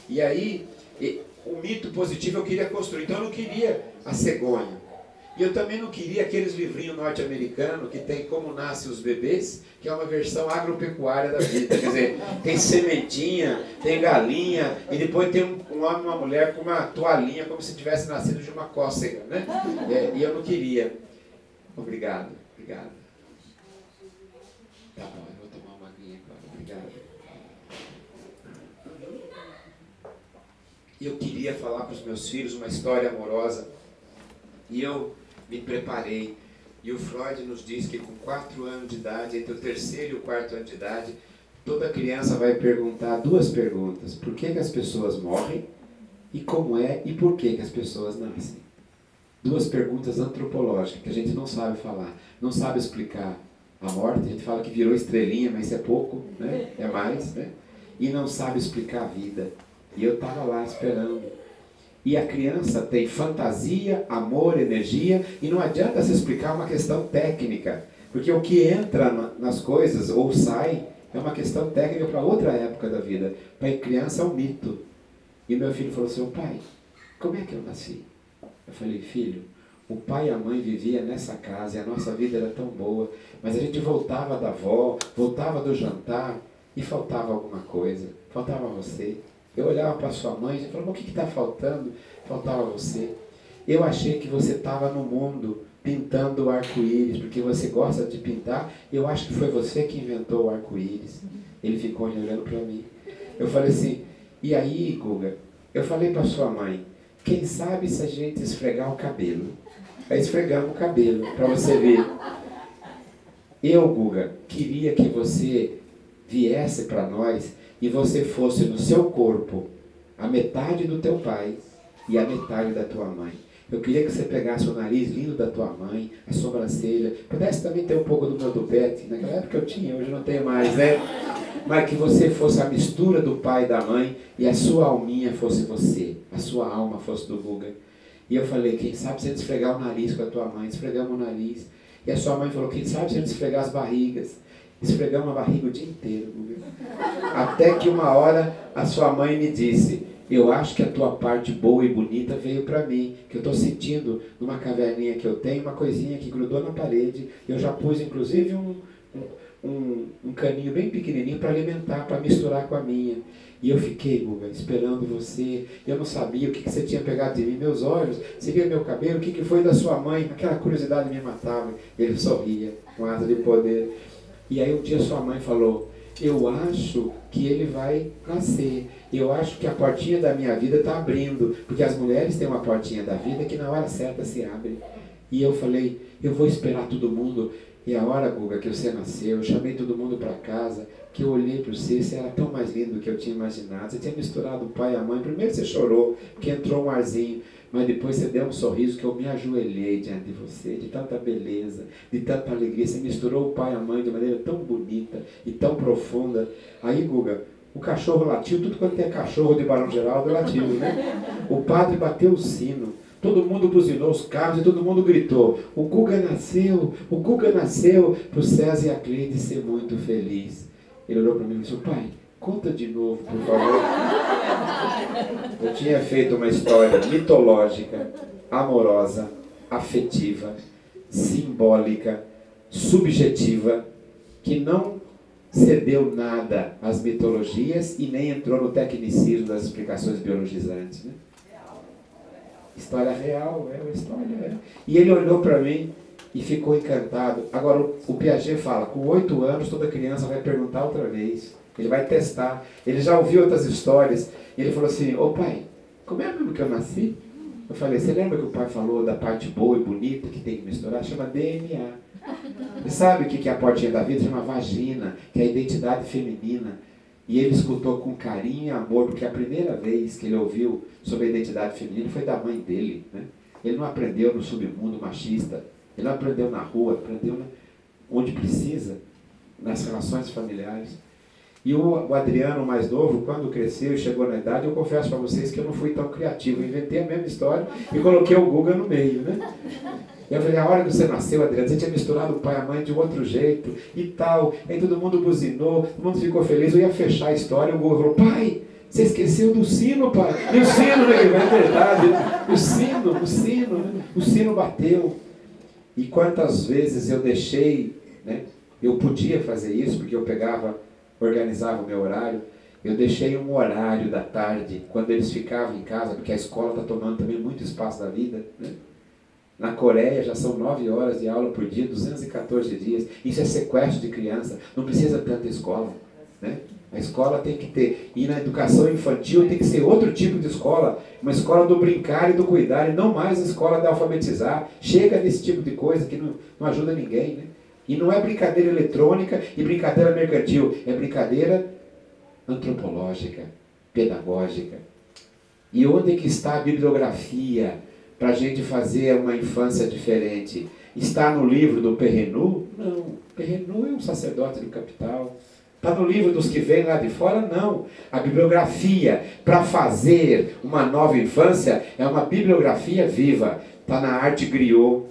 E aí, o mito positivo eu queria construir. Então eu não queria a cegonha. E eu também não queria aqueles livrinhos norte-americanos que tem Como Nascem os Bebês, que é uma versão agropecuária da vida. Quer dizer, tem sementinha, tem galinha, e depois tem um homem e uma mulher com uma toalhinha, como se tivesse nascido de uma cócega, né? E eu não queria. Obrigado, obrigado. Tá bom, eu vou tomar uma aguinha agora. Obrigado. E eu queria falar para os meus filhos uma história amorosa. E eu me preparei. E o Freud nos diz que com 4 anos de idade, entre o 3º e o 4º ano de idade, toda criança vai perguntar 2 perguntas. Por que as pessoas morrem? E como é? E por que as pessoas nascem? 2 perguntas antropológicas que a gente não sabe falar. Não sabe explicar a morte. A gente fala que virou estrelinha, mas isso é pouco, né? É mais, né? E não sabe explicar a vida. E eu estava lá esperando. E a criança tem fantasia, amor, energia, e não adianta se explicar uma questão técnica, porque o que entra nas coisas ou sai é uma questão técnica para outra época da vida. Para a criança é um mito. E meu filho falou assim, pai, como é que eu nasci? Eu falei, filho, o pai e a mãe viviam nessa casa e a nossa vida era tão boa, mas a gente voltava da avó, voltava do jantar e faltava alguma coisa, faltava você. Eu olhava para sua mãe e falava, o que está faltando? Faltava você. Eu achei que você estava no mundo pintando o arco-íris, porque você gosta de pintar. Eu acho que foi você que inventou o arco-íris. Ele ficou olhando para mim. Eu falei assim, e aí, Guga? Eu falei para sua mãe, quem sabe se a gente esfregar o cabelo? Aí esfregamos o cabelo, para você ver. Eu, Guga, queria que você viesse para nós e você fosse no seu corpo a metade do teu pai e a metade da tua mãe. Eu queria que você pegasse o nariz lindo da tua mãe, a sobrancelha, pudesse também ter um pouco do meu tupete. Naquela época eu tinha, hoje não tenho mais, né? Mas que você fosse a mistura do pai e da mãe e a sua alminha fosse você, a sua alma fosse do Guga. E eu falei, quem sabe se a gente esfregar o nariz com a tua mãe? Esfregamos o nariz. E a sua mãe falou, quem sabe se a gente esfregar as barrigas? Esfregamos a barriga o dia inteiro, Guga. Até que uma hora a sua mãe me disse, eu acho que a tua parte boa e bonita veio para mim, que eu estou sentindo numa caverninha que eu tenho, uma coisinha que grudou na parede. Eu já pus inclusive um caninho bem pequenininho para alimentar, para misturar com a minha. E eu fiquei, Guga, esperando você. Eu não sabia o que você tinha pegado de mim, meus olhos, você via meu cabelo, o que foi da sua mãe. Aquela curiosidade me matava. Ele sorria, com asa de poder. E aí um dia sua mãe falou, eu acho que ele vai nascer. Eu acho que a portinha da minha vida está abrindo. Porque as mulheres têm uma portinha da vida que na hora certa se abre. E eu falei, eu vou esperar todo mundo. E a hora, Guga, que você nasceu, eu chamei todo mundo para casa, que eu olhei para você era tão mais lindo do que eu tinha imaginado. Você tinha misturado o pai e a mãe. Primeiro você chorou, porque entrou um arzinho. Mas depois você deu um sorriso que eu me ajoelhei diante de você, de tanta beleza, de tanta alegria. Você misturou o pai e a mãe de maneira tão bonita e tão profunda. Aí, Guga, o cachorro latiu, tudo quanto é cachorro de Barão Geraldo latiu, né? O padre bateu o sino, todo mundo buzinou os carros e todo mundo gritou, o Guga nasceu para o César e a Cleide ser muito feliz. Ele olhou para mim e disse, pai, conta de novo, por favor. Eu tinha feito uma história mitológica, amorosa, afetiva, simbólica, subjetiva, que não cedeu nada às mitologias e nem entrou no tecnicismo das explicações biologizantes, né? História real, é uma história. É. E ele olhou para mim e ficou encantado. Agora, o Piaget fala, com 8 anos toda criança vai perguntar outra vez. Ele vai testar. Ele já ouviu outras histórias. E ele falou assim, ô pai, como é mesmo que eu nasci? Eu falei, você lembra que o pai falou da parte boa e bonita que tem que misturar? Chama DNA. E sabe o que é a portinha da vida? Chama vagina, que é a identidade feminina. E ele escutou com carinho e amor, porque a primeira vez que ele ouviu sobre a identidade feminina foi da mãe dele, né? Ele não aprendeu no submundo machista, ele não aprendeu na rua, aprendeu onde precisa, nas relações familiares. E o Adriano, mais novo, quando cresceu e chegou na idade, eu confesso para vocês que eu não fui tão criativo. Eu inventei a mesma história e coloquei o Guga no meio, né? Eu falei, a hora que você nasceu, Adriano, você tinha misturado o pai e a mãe de um outro jeito e tal. Aí todo mundo buzinou, todo mundo ficou feliz. Eu ia fechar a história e o Guga falou, pai, você esqueceu do sino, pai. E o sino, né? É verdade. O sino bateu. E quantas vezes eu deixei, né? Eu podia fazer isso, porque eu organizava o meu horário. Eu deixei um horário da tarde, quando eles ficavam em casa, porque a escola está tomando também muito espaço da vida, né? Na Coreia já são 9 horas de aula por dia, 214 dias. Isso é sequestro de criança. Não precisa tanta escola, né? A escola tem que ter. E na educação infantil tem que ser outro tipo de escola. Uma escola do brincar e do cuidar, e não mais a escola de alfabetizar. Chega desse tipo de coisa que não ajuda ninguém, né? E não é brincadeira eletrônica e brincadeira mercantil. É brincadeira antropológica, pedagógica. E onde é que está a bibliografia para a gente fazer uma infância diferente? Está no livro do Perrenu? Não. Perrenu é um sacerdote do capital. Está no livro dos que vêm lá de fora? Não. A bibliografia para fazer uma nova infância é uma bibliografia viva. Está na arte griot,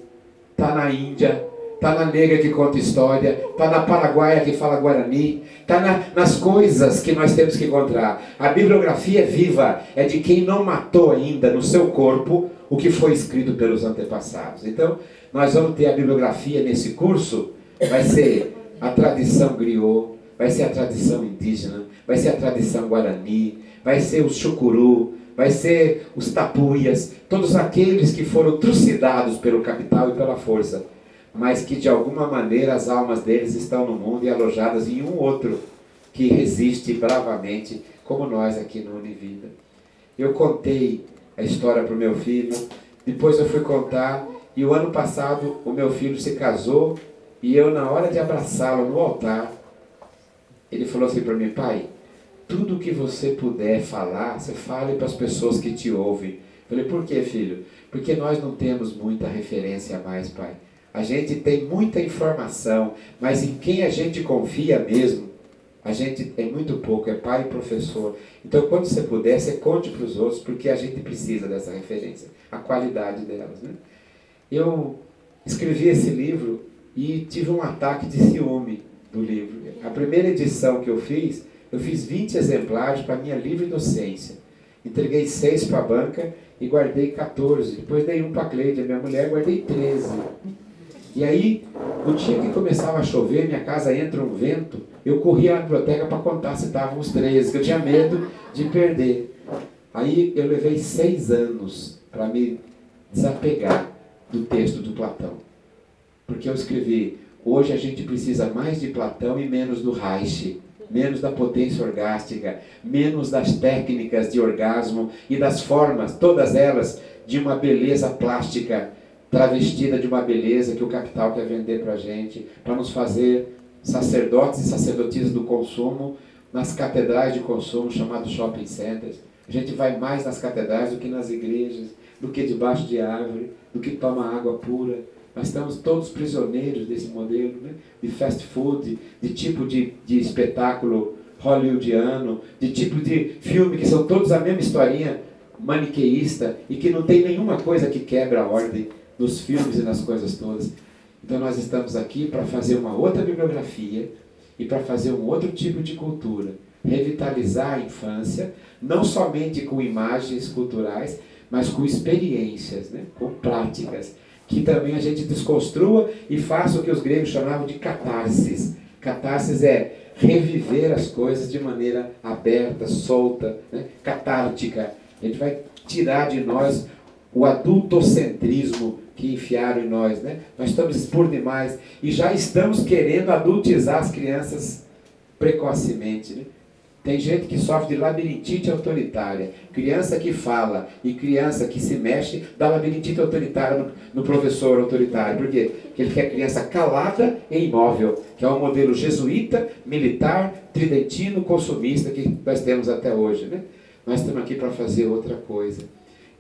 está na Índia, está na negra que conta história, está na paraguaia que fala guarani, está nas coisas que nós temos que encontrar. A bibliografia viva é de quem não matou ainda no seu corpo o que foi escrito pelos antepassados. Então, nós vamos ter a bibliografia nesse curso, vai ser a tradição griot, vai ser a tradição indígena, vai ser a tradição guarani, vai ser o chucuru, vai ser os tapuias, todos aqueles que foram trucidados pelo capital e pela força, mas que de alguma maneira as almas deles estão no mundo e alojadas em um outro que resiste bravamente, como nós aqui no Univida. Eu contei a história para o meu filho, depois eu fui contar, e o ano passado o meu filho se casou, e eu, na hora de abraçá-lo no altar, ele falou assim para mim, pai, tudo que você puder falar, você fale para as pessoas que te ouvem. Eu falei, por que, filho? Porque nós não temos muita referência a mais, pai. A gente tem muita informação, mas em quem a gente confia mesmo, a gente tem muito pouco, é pai e professor. Então, quando você puder, você conte para os outros, porque a gente precisa dessa referência, a qualidade delas, né? Eu escrevi esse livro e tive um ataque de ciúme do livro. A primeira edição que eu fiz 20 exemplares para minha livre docência. Entreguei 6 para a banca e guardei 14. Depois dei um para a Cleide, a minha mulher, guardei 13. E aí, no dia que começava a chover, minha casa entra um vento, eu corria à biblioteca para contar se estavam os 13, que eu tinha medo de perder. Aí eu levei 6 anos para me desapegar do texto do Platão. Porque eu escrevi, hoje a gente precisa mais de Platão e menos do Reich, menos da potência orgástica, menos das técnicas de orgasmo e das formas, todas elas, de uma beleza plástica, travestida de uma beleza que o capital quer vender para a gente, para nos fazer sacerdotes e sacerdotisas do consumo nas catedrais de consumo, chamados shopping centers. A gente vai mais nas catedrais do que nas igrejas, do que debaixo de árvore, do que toma água pura. Nós estamos todos prisioneiros desse modelo, né? De fast food, de tipo de espetáculo hollywoodiano, de tipo de filme que são todos a mesma historinha maniqueísta e que não tem nenhuma coisa que quebra a ordem nos filmes e nas coisas todas. Então nós estamos aqui para fazer uma outra bibliografia e para fazer um outro tipo de cultura. Revitalizar a infância, não somente com imagens culturais, mas com experiências, né? Com práticas. Que também a gente desconstrua e faça o que os gregos chamavam de catarsis. Catarsis é reviver as coisas de maneira aberta, solta, né? Catártica. A gente vai tirar de nós o adultocentrismo que enfiaram em nós, né? Nós estamos por demais e já estamos querendo adultizar as crianças precocemente, né? Tem gente que sofre de labirintite autoritária. Criança que fala e criança que se mexe dá labirintite autoritária no professor autoritário. Por quê? Porque ele quer criança calada e imóvel, que é o modelo jesuíta, militar, tridentino, consumista que nós temos até hoje, né? Nós estamos aqui para fazer outra coisa.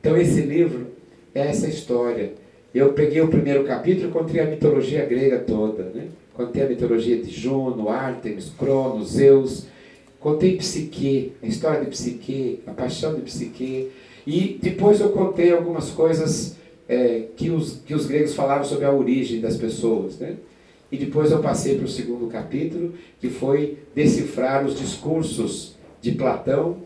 Então esse livro é essa história. Eu peguei o primeiro capítulo e contei a mitologia grega toda, né? Contei a mitologia de Juno, Ártemis, Cronos, Zeus. Contei Psique, a história de Psique, a paixão de Psique. E depois eu contei algumas coisas que os gregos falavam sobre a origem das pessoas, né? E depois eu passei para o segundo capítulo, que foi decifrar os discursos de Platão,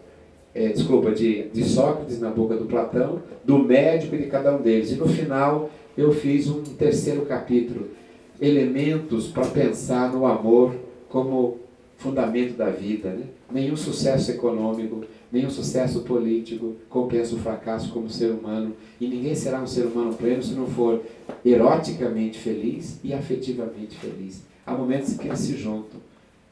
de Sócrates na boca do Platão, do médico e de cada um deles. E no final eu fiz um terceiro capítulo, elementos para pensar no amor como fundamento da vida, né? Nenhum sucesso econômico, nenhum sucesso político compensa o fracasso como ser humano, e ninguém será um ser humano pleno se não for eroticamente feliz e afetivamente feliz. Há momentos que eles se juntam,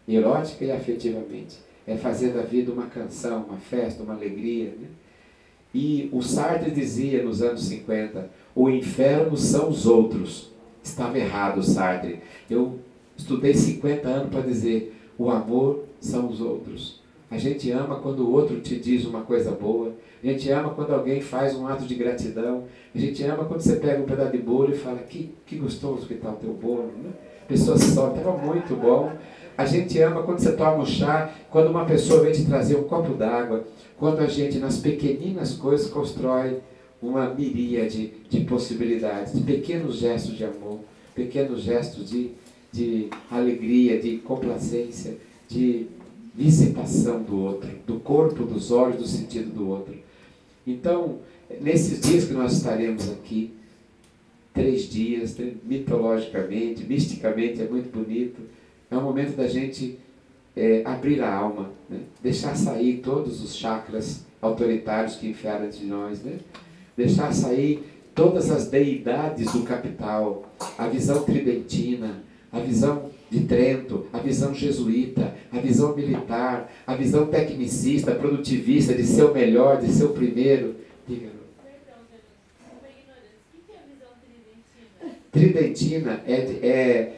erótica e afetivamente. É fazer da vida uma canção, uma festa, uma alegria, né? E o Sartre dizia nos anos 50, o inferno são os outros. Estava errado, Sartre. Eu estudei 50 anos para dizer, o amor são os outros. A gente ama quando o outro te diz uma coisa boa. A gente ama quando alguém faz um ato de gratidão. A gente ama quando você pega um pedaço de bolo e fala, que gostoso que está o teu bolo, né? A pessoa só, estava muito bom. A gente ama quando você toma um chá, quando uma pessoa vem te trazer um copo d'água, quando a gente, nas pequeninas coisas, constrói uma miríade de possibilidades, de pequenos gestos de amor, pequenos gestos de alegria, de complacência, de visitação do outro, do corpo, dos olhos, do sentido do outro. Então, nesses dias que nós estaremos aqui, 3 dias, mitologicamente, misticamente, é muito bonito, é um momento da gente abrir a alma, né? Deixar sair todos os chakras autoritários que enfiaram de nós, né? Deixar sair todas as deidades do capital, a visão tridentina, a visão de Trento, a visão jesuíta, a visão militar, a visão tecnicista, produtivista, de ser o melhor, de ser o primeiro. Diga. Tridentina é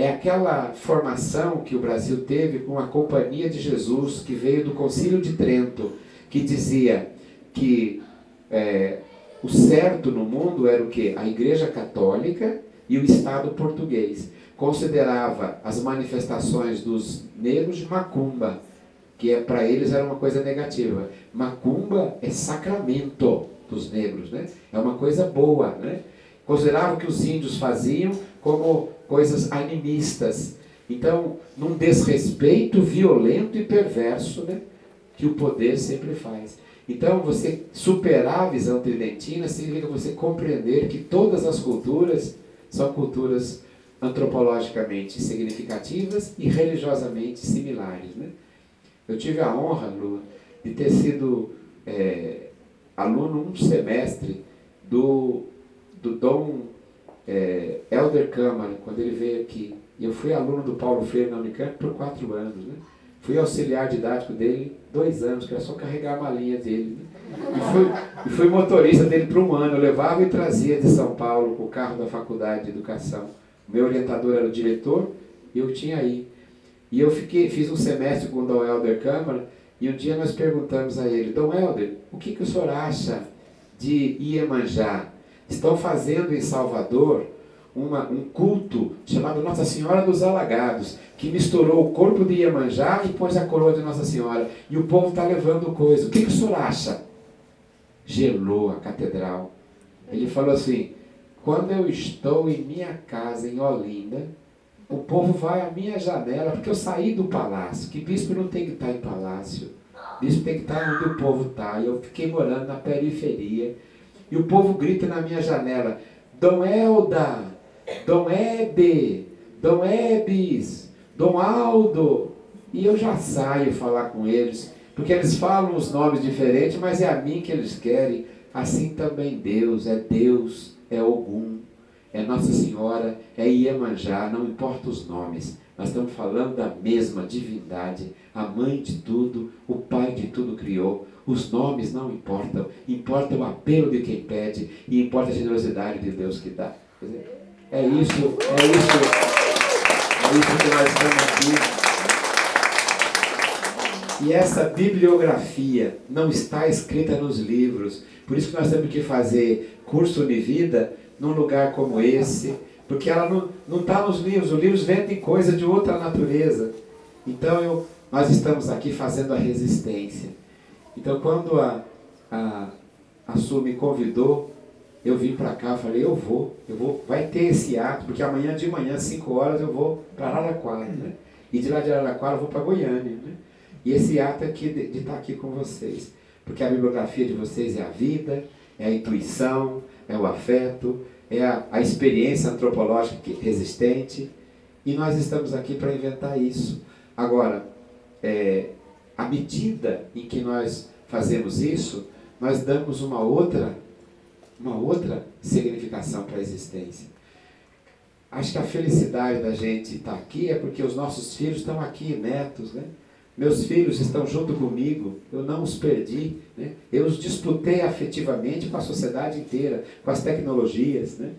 aquela formação que o Brasil teve com a Companhia de Jesus, que veio do Concílio de Trento, que dizia que o certo no mundo era o quê? A Igreja Católica e o Estado português. Considerava as manifestações dos negros de macumba, que para eles era uma coisa negativa. Macumba é sacramento dos negros, né? É uma coisa boa, né? Considerava que os índios faziam como coisas animistas. Então, num desrespeito violento e perverso, né, que o poder sempre faz. Então, você superar a visão tridentina significa você compreender que todas as culturas são culturas antropologicamente significativas e religiosamente similares, né? Eu tive a honra, Lu, de ter sido aluno um semestre do Dom Helder Câmara, quando ele veio aqui. E eu fui aluno do Paulo Freire na Unicamp por 4 anos, né? Fui auxiliar didático dele 2 anos, que era só carregar a malinha dele, né? E fui motorista dele por 1 ano. Eu levava e trazia de São Paulo com o carro da Faculdade de Educação. O meu orientador era o diretor e eu tinha aí. E eu fiz um semestre com o Dom Helder Câmara e um dia nós perguntamos a ele, Dom Helder, o que o senhor acha de Iemanjá? Estão fazendo em Salvador um culto chamado Nossa Senhora dos Alagados, que misturou o corpo de Iemanjá e pôs a coroa de Nossa Senhora. E o povo está levando coisa. O que o senhor acha? Gelou a catedral. Ele falou assim, quando eu estou em minha casa em Olinda, o povo vai à minha janela, porque eu saí do palácio, que bispo não tem que estar em palácio. Bispo tem que estar onde o povo está. E eu fiquei morando na periferia. E o povo grita na minha janela, Dom Helda, Dom Hebe, Dom Ebis, Dom Aldo. E eu já saio falar com eles, porque eles falam os nomes diferentes, mas é a mim que eles querem. Assim também Deus, é Ogum, é Nossa Senhora, é Iemanjá, não importa os nomes. Nós estamos falando da mesma divindade, a mãe de tudo, o pai de tudo criou. Os nomes não importam, importa o apelo de quem pede e importa a generosidade de Deus que dá. É isso que nós estamos aqui. E essa bibliografia não está escrita nos livros. Por isso que nós temos que fazer curso Univida num lugar como esse, porque ela não está nos livros. Os livros vendem coisa de outra natureza. Então nós estamos aqui fazendo a resistência. Então quando a Su me convidou, eu vim para cá, falei, eu vou, vai ter esse ato, porque amanhã de manhã, 5 horas, eu vou para Araraquara, né? E de lá de Araraquara eu vou para Goiânia, né? E esse ato aqui de estar aqui com vocês, porque a bibliografia de vocês é a vida, é a intuição, é o afeto, é a experiência antropológica resistente, e nós estamos aqui para inventar isso. Agora, à medida em que nós fazemos isso, nós damos uma outra significação para a existência. Acho que a felicidade da gente estar aqui é porque os nossos filhos estão aqui, netos, né? Meus filhos estão junto comigo, eu não os perdi, né? Eu os disputei afetivamente com a sociedade inteira, com as tecnologias, né?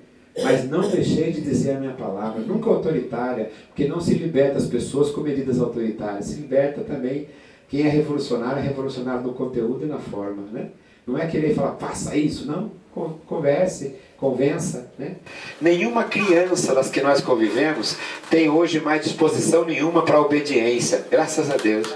Mas não deixei de dizer a minha palavra, nunca autoritária, porque não se liberta as pessoas com medidas autoritárias, se liberta também quem é revolucionário no conteúdo e na forma, né? Não é querer falar, faça isso, não. Converse, convença, né? Nenhuma criança das que nós convivemos tem hoje mais disposição nenhuma para a obediência, graças a Deus.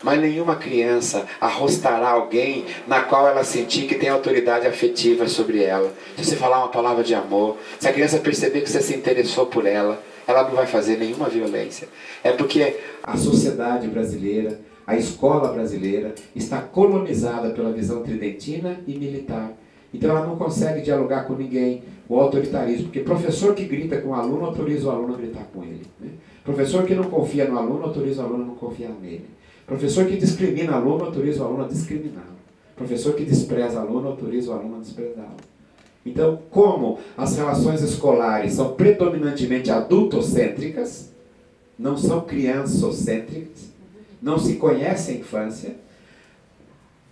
Mas nenhuma criança arrostará alguém na qual ela sentir que tem autoridade afetiva sobre ela. Se você falar uma palavra de amor, se a criança perceber que você se interessou por ela, ela não vai fazer nenhuma violência. É porque a sociedade brasileira, a escola brasileira está colonizada pela visão tridentina e militar. Então ela não consegue dialogar com ninguém, o autoritarismo, porque professor que grita com o aluno autoriza o aluno a gritar com ele, né? Professor que não confia no aluno autoriza o aluno a não confiar nele. Professor que discrimina o aluno autoriza o aluno a discriminá-lo. Professor que despreza o aluno autoriza o aluno a desprezá-lo. Então, como as relações escolares são predominantemente adultocêntricas, não são criançocêntricas, não se conhece a infância,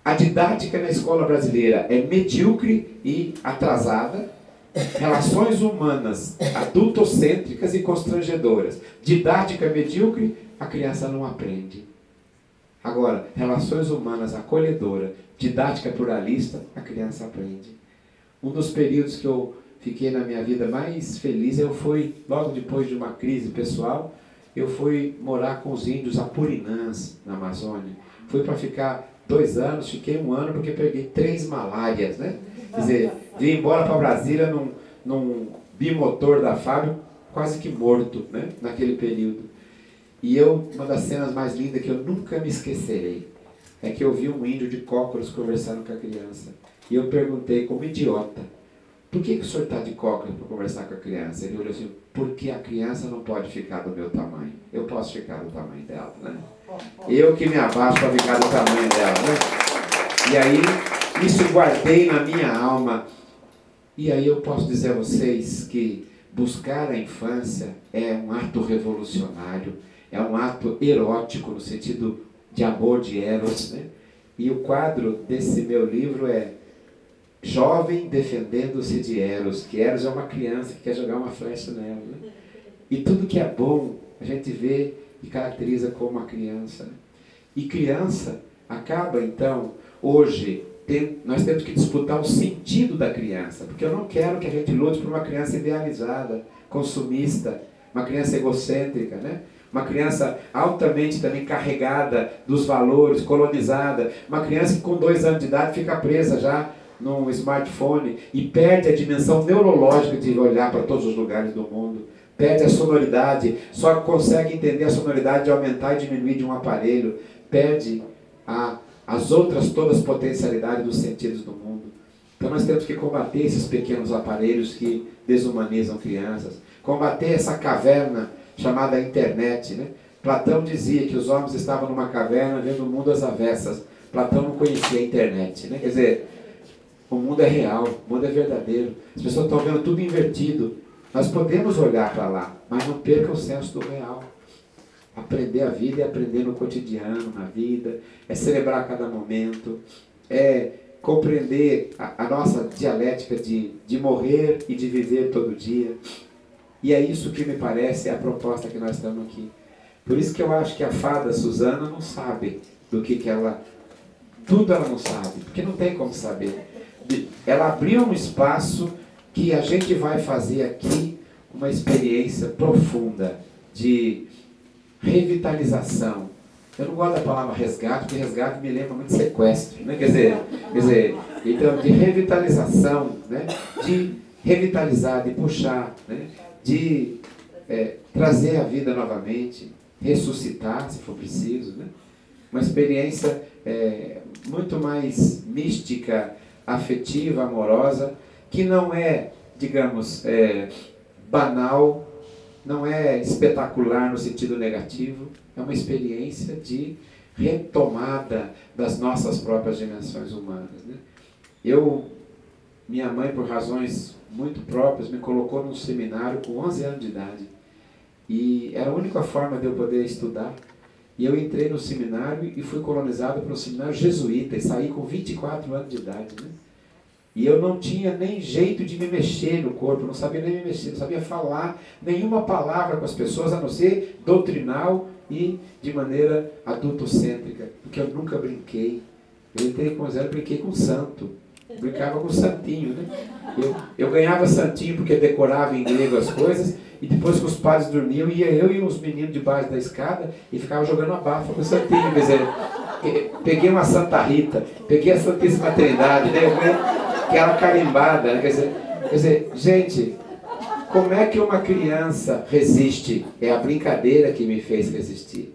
a didática na escola brasileira é medíocre e atrasada, relações humanas adultocêntricas e constrangedoras. Didática medíocre, a criança não aprende. Agora, relações humanas acolhedora, didática pluralista, a criança aprende. Um dos períodos que eu fiquei na minha vida mais feliz, eu fui, logo depois de uma crise pessoal, eu fui morar com os índios apurinãs na Amazônia. Fui para ficar 2 anos, fiquei 1 ano porque peguei 3 malárias, né? Quer dizer, vim embora para Brasília num bimotor da Fábio, quase que morto, né? Naquele período. E uma das cenas mais lindas que eu nunca me esquecerei, é que eu vi um índio de cócoras conversando com a criança. E eu perguntei como idiota, por que o senhor está de cócoras para conversar com a criança? Ele olhou assim, porque a criança não pode ficar do meu tamanho. Eu posso ficar do tamanho dela, né? Eu que me abaixo para ficar do tamanho dela, né? E aí, isso guardei na minha alma. E aí eu posso dizer a vocês que buscar a infância é um ato revolucionário, é um ato erótico no sentido de amor de Eros, né? E o quadro desse meu livro é Jovem defendendo-se de Eros, que Eros é uma criança que quer jogar uma flecha nela, né? E tudo que é bom a gente vê e caracteriza como uma criança, né? E criança acaba então, hoje, nós temos que disputar o sentido da criança, porque eu não quero que a gente lute por uma criança idealizada, consumista, uma criança egocêntrica, né? Uma criança altamente também carregada dos valores, colonizada, uma criança que com 2 anos de idade fica presa já num smartphone e perde a dimensão neurológica de olhar para todos os lugares do mundo, perde a sonoridade, só consegue entender a sonoridade de aumentar e diminuir de um aparelho, perde as outras todas as potencialidades dos sentidos do mundo. Então nós temos que combater esses pequenos aparelhos que desumanizam crianças, combater essa caverna chamada internet, né? Platão dizia que os homens estavam numa caverna vendo o mundo às avessas. Platão não conhecia a internet, né? Quer dizer, o mundo é real, o mundo é verdadeiro. As pessoas estão vendo tudo invertido. Nós podemos olhar para lá, mas não perca o senso do real. Aprender a vida é aprender no cotidiano, na vida, é celebrar cada momento, é compreender a nossa dialética de morrer e de viver todo dia. E é isso que me parece a proposta que nós estamos aqui. Por isso que eu acho que a fada Susana não sabe do que ela... Tudo ela não sabe, porque não tem como saber. Ela abriu um espaço que a gente vai fazer aqui uma experiência profunda de revitalização. Eu não gosto da palavra resgate, porque resgate me lembra muito sequestro, né? Quer dizer, então, de revitalização, né? De revitalizar, de puxar, né? De trazer a vida novamente, ressuscitar, se for preciso, né? Uma experiência muito mais mística, afetiva, amorosa, que não é, digamos, banal, não é espetacular no sentido negativo, é uma experiência de retomada das nossas próprias dimensões humanas, né? Minha mãe, por razões muito próprias, me colocou num seminário com 11 anos de idade. E era a única forma de eu poder estudar. E eu entrei no seminário e fui colonizado por um seminário jesuíta e saí com 24 anos de idade, né? E eu não tinha nem jeito de me mexer no corpo, não sabia nem me mexer, não sabia falar nenhuma palavra com as pessoas, a não ser doutrinal e de maneira adultocêntrica, porque eu nunca brinquei. Eu entrei com 0, brinquei com santo, brincava com santinho, né? Eu ganhava santinho porque decorava em grego as coisas, e depois que os padres dormiam, ia eu e uns meninos debaixo da escada e ficava jogando abafa com o santinho. Quer dizer, peguei uma Santa Rita, peguei a Santíssima Trindade, né? Aquela carimbada, né? Quer dizer, gente, como é que uma criança resiste? É a brincadeira que me fez resistir.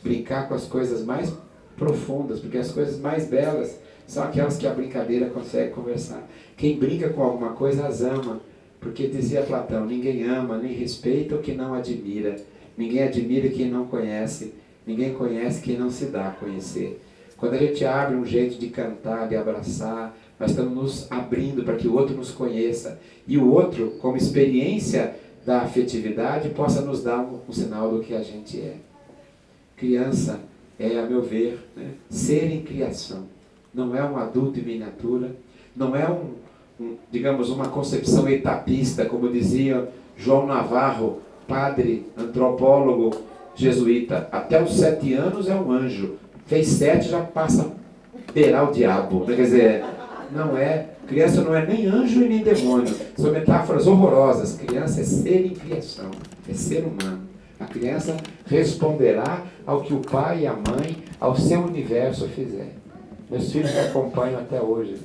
Brincar com as coisas mais profundas, porque as coisas mais belas são aquelas que a brincadeira consegue conversar. Quem brinca com alguma coisa as ama, porque dizia Platão, ninguém ama nem respeita o que não admira. Ninguém admira quem não conhece, ninguém conhece quem não se dá a conhecer. Quando a gente abre um jeito de cantar, de abraçar, nós estamos nos abrindo para que o outro nos conheça. E o outro, como experiência da afetividade, possa nos dar um sinal do que a gente é. Criança é, a meu ver, né, ser em criação. Não é um adulto em miniatura, não é digamos, uma concepção etapista, como dizia João Navarro, padre, antropólogo, jesuíta. Até os 7 anos é um anjo. Fez 7, já passa a beirar o diabo. Quer dizer, não é, criança não é nem anjo e nem demônio. São metáforas horrorosas. Criança é ser em criação, é ser humano. A criança responderá ao que o pai e a mãe, ao seu universo fizer. Meus filhos me acompanham até hoje.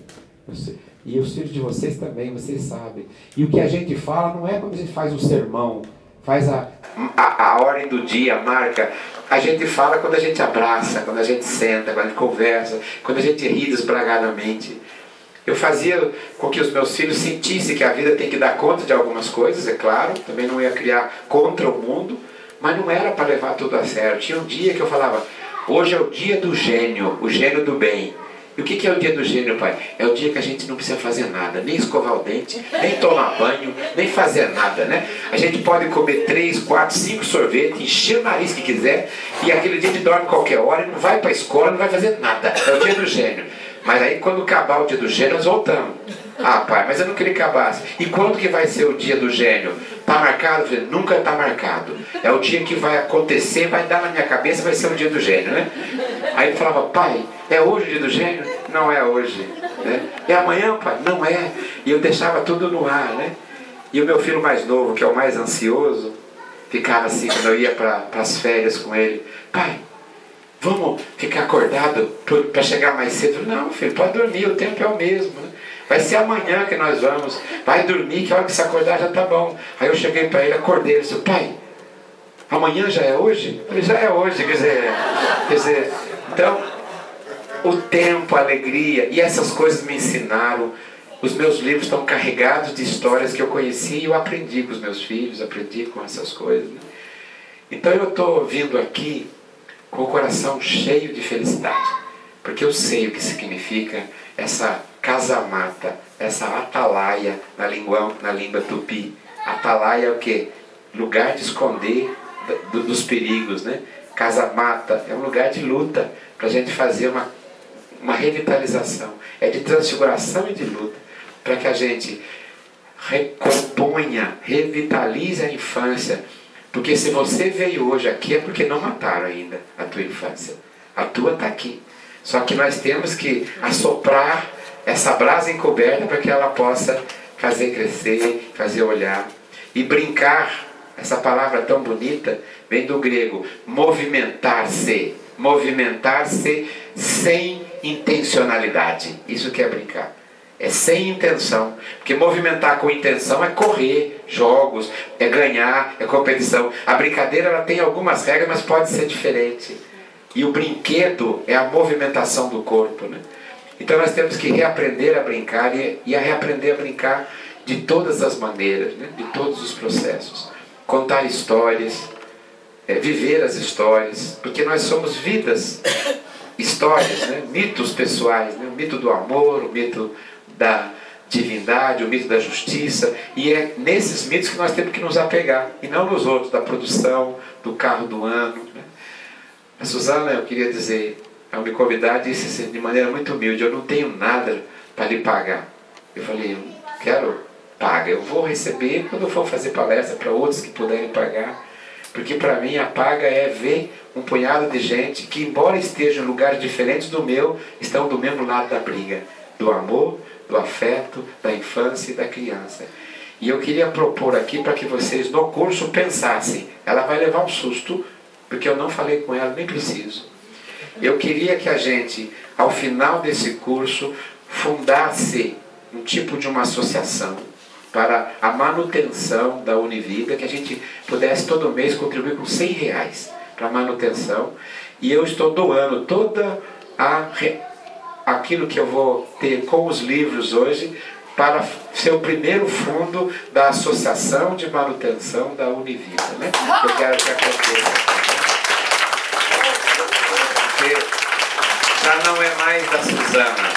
E os filhos de vocês também, vocês sabem. E o que a gente fala não é quando a gente faz um sermão, faz a ordem do dia, marca. A gente fala quando a gente abraça, quando a gente senta, quando a gente conversa, quando a gente ri desbragadamente. Eu fazia com que os meus filhos sentissem que a vida tem que dar conta de algumas coisas, é claro. Também não ia criar contra o mundo, mas não era para levar tudo a sério. Tinha um dia que eu falava, hoje é o dia do gênio, o gênio do bem. E o que é o dia do gênio, pai? É o dia que a gente não precisa fazer nada, nem escovar o dente, nem tomar banho, nem fazer nada, né? A gente pode comer 3, 4, 5 sorvetes, encher o nariz que quiser, e aquele dia a gente dorme qualquer hora, e não vai para a escola, não vai fazer nada. É o dia do gênio. Mas aí quando acabar o dia do gênio, nós voltamos. Ah, pai, mas eu não queria que acabasse. E quando que vai ser o dia do gênio? Está marcado? Eu falei, nunca está marcado. É o dia que vai acontecer, vai dar na minha cabeça, vai ser o dia do gênio, né? Aí ele falava, pai, é hoje o dia do gênio? Não é hoje. Né? É amanhã, pai? Não é. E eu deixava tudo no ar, né? E o meu filho mais novo, que é o mais ansioso, ficava assim, quando eu ia para as férias com ele, pai, vamos ficar acordado para chegar mais cedo? Eu falei, não, filho, pode dormir, o tempo é o mesmo, né? Vai ser amanhã que nós vamos. Vai dormir, que a hora que você acordar já tá bom. Aí eu cheguei para ele, acordei, ele disse, pai, amanhã já é hoje? Eu falei, já é hoje, quer dizer, então, o tempo, a alegria, e essas coisas me ensinaram. Os meus livros estão carregados de histórias que eu conheci e eu aprendi com os meus filhos, aprendi com essas coisas, né? Então eu estou vindo aqui com o coração cheio de felicidade, porque eu sei o que significa essa casa-mata, essa atalaia na língua tupi. Atalaia é o quê? Lugar de esconder dos perigos, né? Casa-mata é um lugar de luta, para a gente fazer uma revitalização. É de transfiguração e de luta, para que a gente recomponha, revitalize a infância. Porque se você veio hoje aqui é porque não mataram ainda a tua infância. A tua está aqui. Só que nós temos que assoprar essa brasa encoberta para que ela possa fazer crescer, fazer olhar. E brincar, essa palavra tão bonita, vem do grego, movimentar-se. Movimentar-se sem intencionalidade. Isso que é brincar. É sem intenção. Porque movimentar com intenção é correr, jogos, é ganhar, é competição. A brincadeira ela tem algumas regras, mas pode ser diferente. E o brinquedo é a movimentação do corpo, né? Então nós temos que reaprender a brincar e a reaprender a brincar de todas as maneiras, né? De todos os processos. Contar histórias, viver as histórias, porque nós somos vidas, histórias, né? Mitos pessoais, né? O mito do amor, o mito da divindade, o mito da justiça, e é nesses mitos que nós temos que nos apegar, e não nos outros, da produção, do carro do ano, né? A Suzana, eu queria dizer, ao me convidar, disse de maneira muito humilde, eu não tenho nada para lhe pagar. Eu falei, eu quero paga, eu vou receber quando eu for fazer palestra para outros que puderem pagar, porque para mim a paga é ver um punhado de gente que, embora estejam em lugares diferentes do meu, estão do mesmo lado da briga, do amor, do afeto, da infância e da criança. E eu queria propor aqui para que vocês no curso pensassem, ela vai levar um susto, porque eu não falei com ela, nem preciso. Eu queria que a gente, ao final desse curso, fundasse um tipo de uma associação para a manutenção da Univida, que a gente pudesse todo mês contribuir com R$100 para a manutenção. E eu estou doando toda aquilo que eu vou ter com os livros hoje para ser o primeiro fundo da Associação de Manutenção da Univida, né? Eu quero que aconteça. Porque já não é mais da Suzana,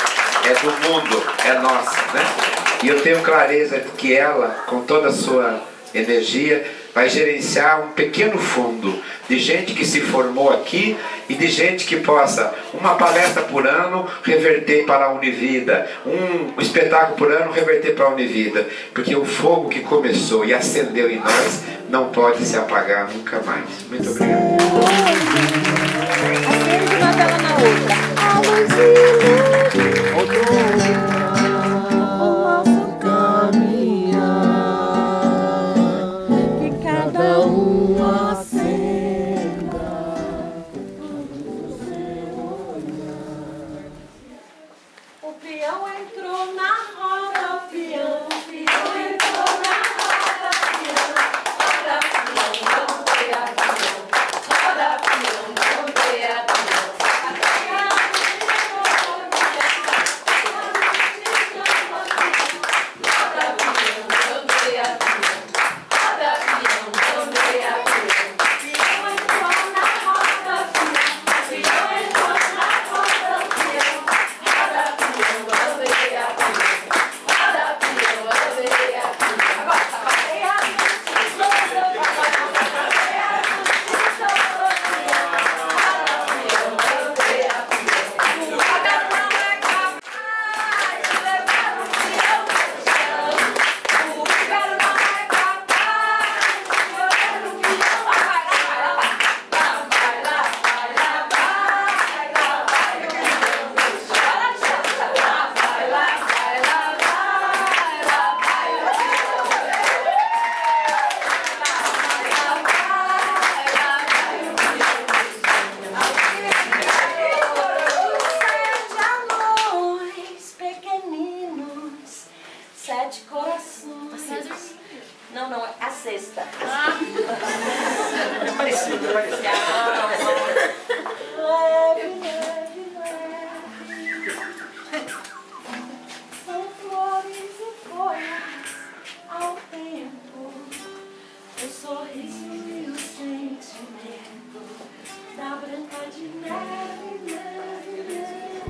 é do mundo, é nossa, né? E eu tenho clareza de que ela, com toda a sua energia, vai gerenciar um pequeno fundo de gente que se formou aqui e de gente que possa, uma palestra por ano, reverter para a Univida, um espetáculo por ano, reverter para a Univida, porque o fogo que começou e acendeu em nós não pode se apagar nunca mais. Muito obrigado. Acende uma vela na outra. Roda, peão,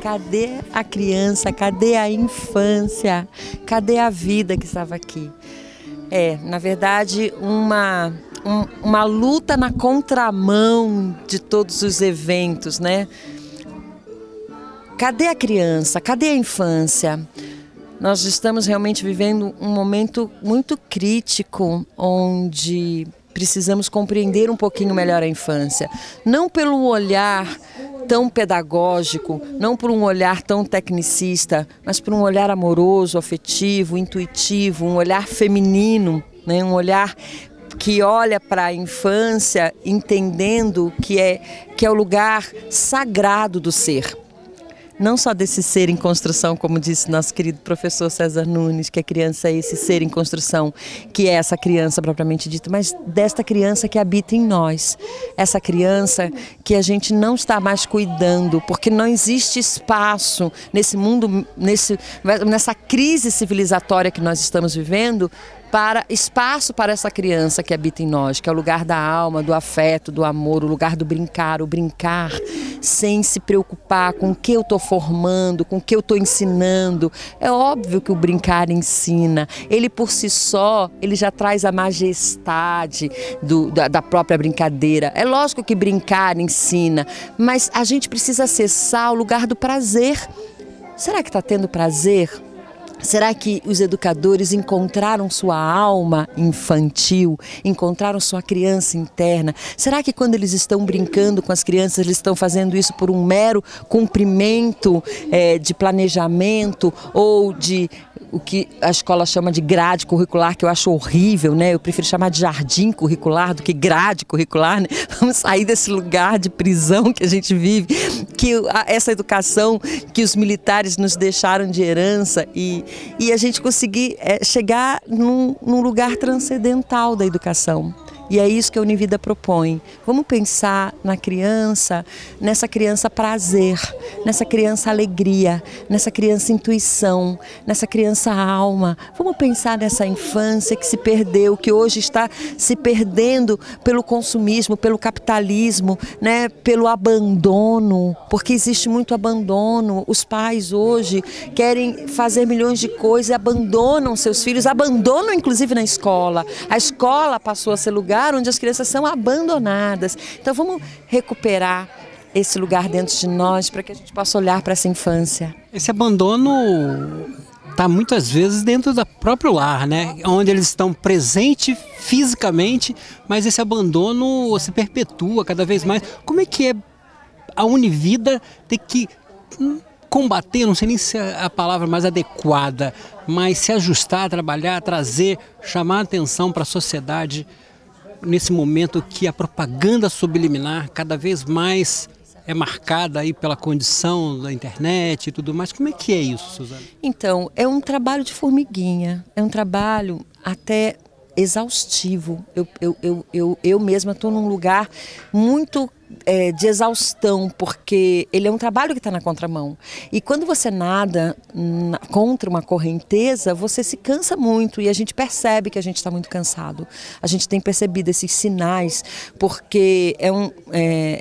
Cadê a criança? Cadê a infância? Cadê a vida que estava aqui? Na verdade, uma luta na contramão de todos os eventos, né? Cadê a criança? Cadê a infância? Nós estamos realmente vivendo um momento muito crítico, onde precisamos compreender um pouquinho melhor a infância. Não pelo olhar tão pedagógico, não por um olhar tão tecnicista, mas por um olhar amoroso, afetivo, intuitivo, um olhar feminino, né? Um olhar que olha para a infância entendendo que é o lugar sagrado do ser. Não só desse ser em construção, como disse nosso querido professor César Nunes, que a criança é esse ser em construção, que é essa criança propriamente dita, mas desta criança que habita em nós. Essa criança que a gente não está mais cuidando, porque não existe espaço nesse mundo, nessa crise civilizatória que nós estamos vivendo, espaço para essa criança que habita em nós, que é o lugar da alma, do afeto, do amor, o lugar do brincar, o brincar sem se preocupar com o que eu estou formando, com o que eu estou ensinando. É óbvio que o brincar ensina, ele por si só, ele já traz a majestade da própria brincadeira. É lógico que brincar ensina, mas a gente precisa acessar o lugar do prazer. Será que está tendo prazer? Será que os educadores encontraram sua alma infantil, encontraram sua criança interna? Será que quando eles estão brincando com as crianças, eles estão fazendo isso por um mero cumprimento de planejamento ou de o que a escola chama de grade curricular, que eu acho horrível, né? Eu prefiro chamar de jardim curricular do que grade curricular, né? Vamos sair desse lugar de prisão que a gente vive, que essa educação que os militares nos deixaram de herança e a gente conseguir chegar num lugar transcendental da educação. E é isso que a Univida propõe. Vamos pensar na criança, nessa criança prazer, nessa criança alegria, nessa criança intuição, nessa criança alma. Vamos pensar nessa infância que se perdeu, que hoje está se perdendo pelo consumismo, pelo capitalismo, né? Pelo abandono, porque existe muito abandono. Os pais hoje querem fazer milhões de coisas e abandonam seus filhos, abandonam inclusive na escola. A escola passou a ser lugar onde as crianças são abandonadas. Então vamos recuperar esse lugar dentro de nós para que a gente possa olhar para essa infância. Esse abandono está muitas vezes dentro do próprio lar, né? Onde eles estão presentes fisicamente, mas esse abandono se perpetua cada vez mais. Como é que é a Univida ter que combater, não sei nem se é a palavra mais adequada, mas se ajustar, trabalhar, trazer, chamar a atenção para a sociedade nesse momento que a propaganda subliminar cada vez mais é marcada aí pela condição da internet e tudo mais. Como é que é isso, Suzana? Então, é um trabalho de formiguinha, é um trabalho até exaustivo. Eu mesma estou num lugar muito de exaustão, porque ele é um trabalho que está na contramão. E quando você nada contra uma correnteza, você se cansa muito e a gente percebe que a gente está muito cansado. A gente tem percebido esses sinais, porque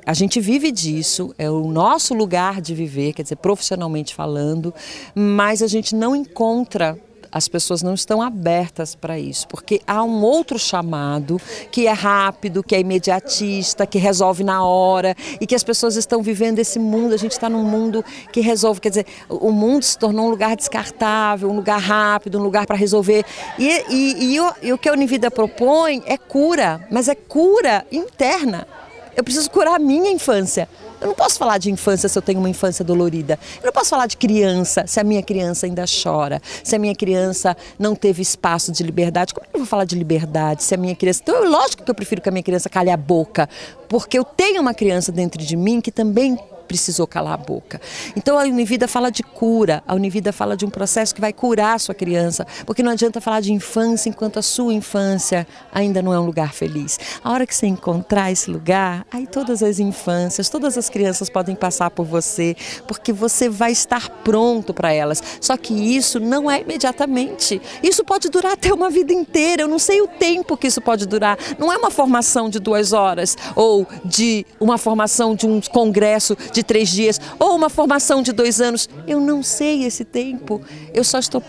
a gente vive disso, é o nosso lugar de viver, quer dizer, profissionalmente falando, mas a gente não encontra. As pessoas não estão abertas para isso, porque há um outro chamado que é rápido, que é imediatista, que resolve na hora e que as pessoas estão vivendo esse mundo. A gente está num mundo que resolve, quer dizer, o mundo se tornou um lugar descartável, um lugar rápido, um lugar para resolver. E o que a Univida propõe é cura, mas é cura interna. Eu preciso curar a minha infância. Eu não posso falar de infância se eu tenho uma infância dolorida. Eu não posso falar de criança se a minha criança ainda chora, se a minha criança não teve espaço de liberdade. Como é que eu vou falar de liberdade se a minha criança... Então, lógico que eu prefiro que a minha criança calhe a boca, porque eu tenho uma criança dentro de mim que também precisou calar a boca. Então a Univida fala de cura, a Univida fala de um processo que vai curar a sua criança, porque não adianta falar de infância enquanto a sua infância ainda não é um lugar feliz. A hora que você encontrar esse lugar, aí todas as infâncias, todas as crianças podem passar por você, porque você vai estar pronto para elas. Só que isso não é imediatamente. Isso pode durar até uma vida inteira. Eu não sei o tempo que isso pode durar. Não é uma formação de 2 horas, ou de uma formação de um congresso de 3 dias, ou uma formação de 2 anos. Eu não sei esse tempo. Eu só estou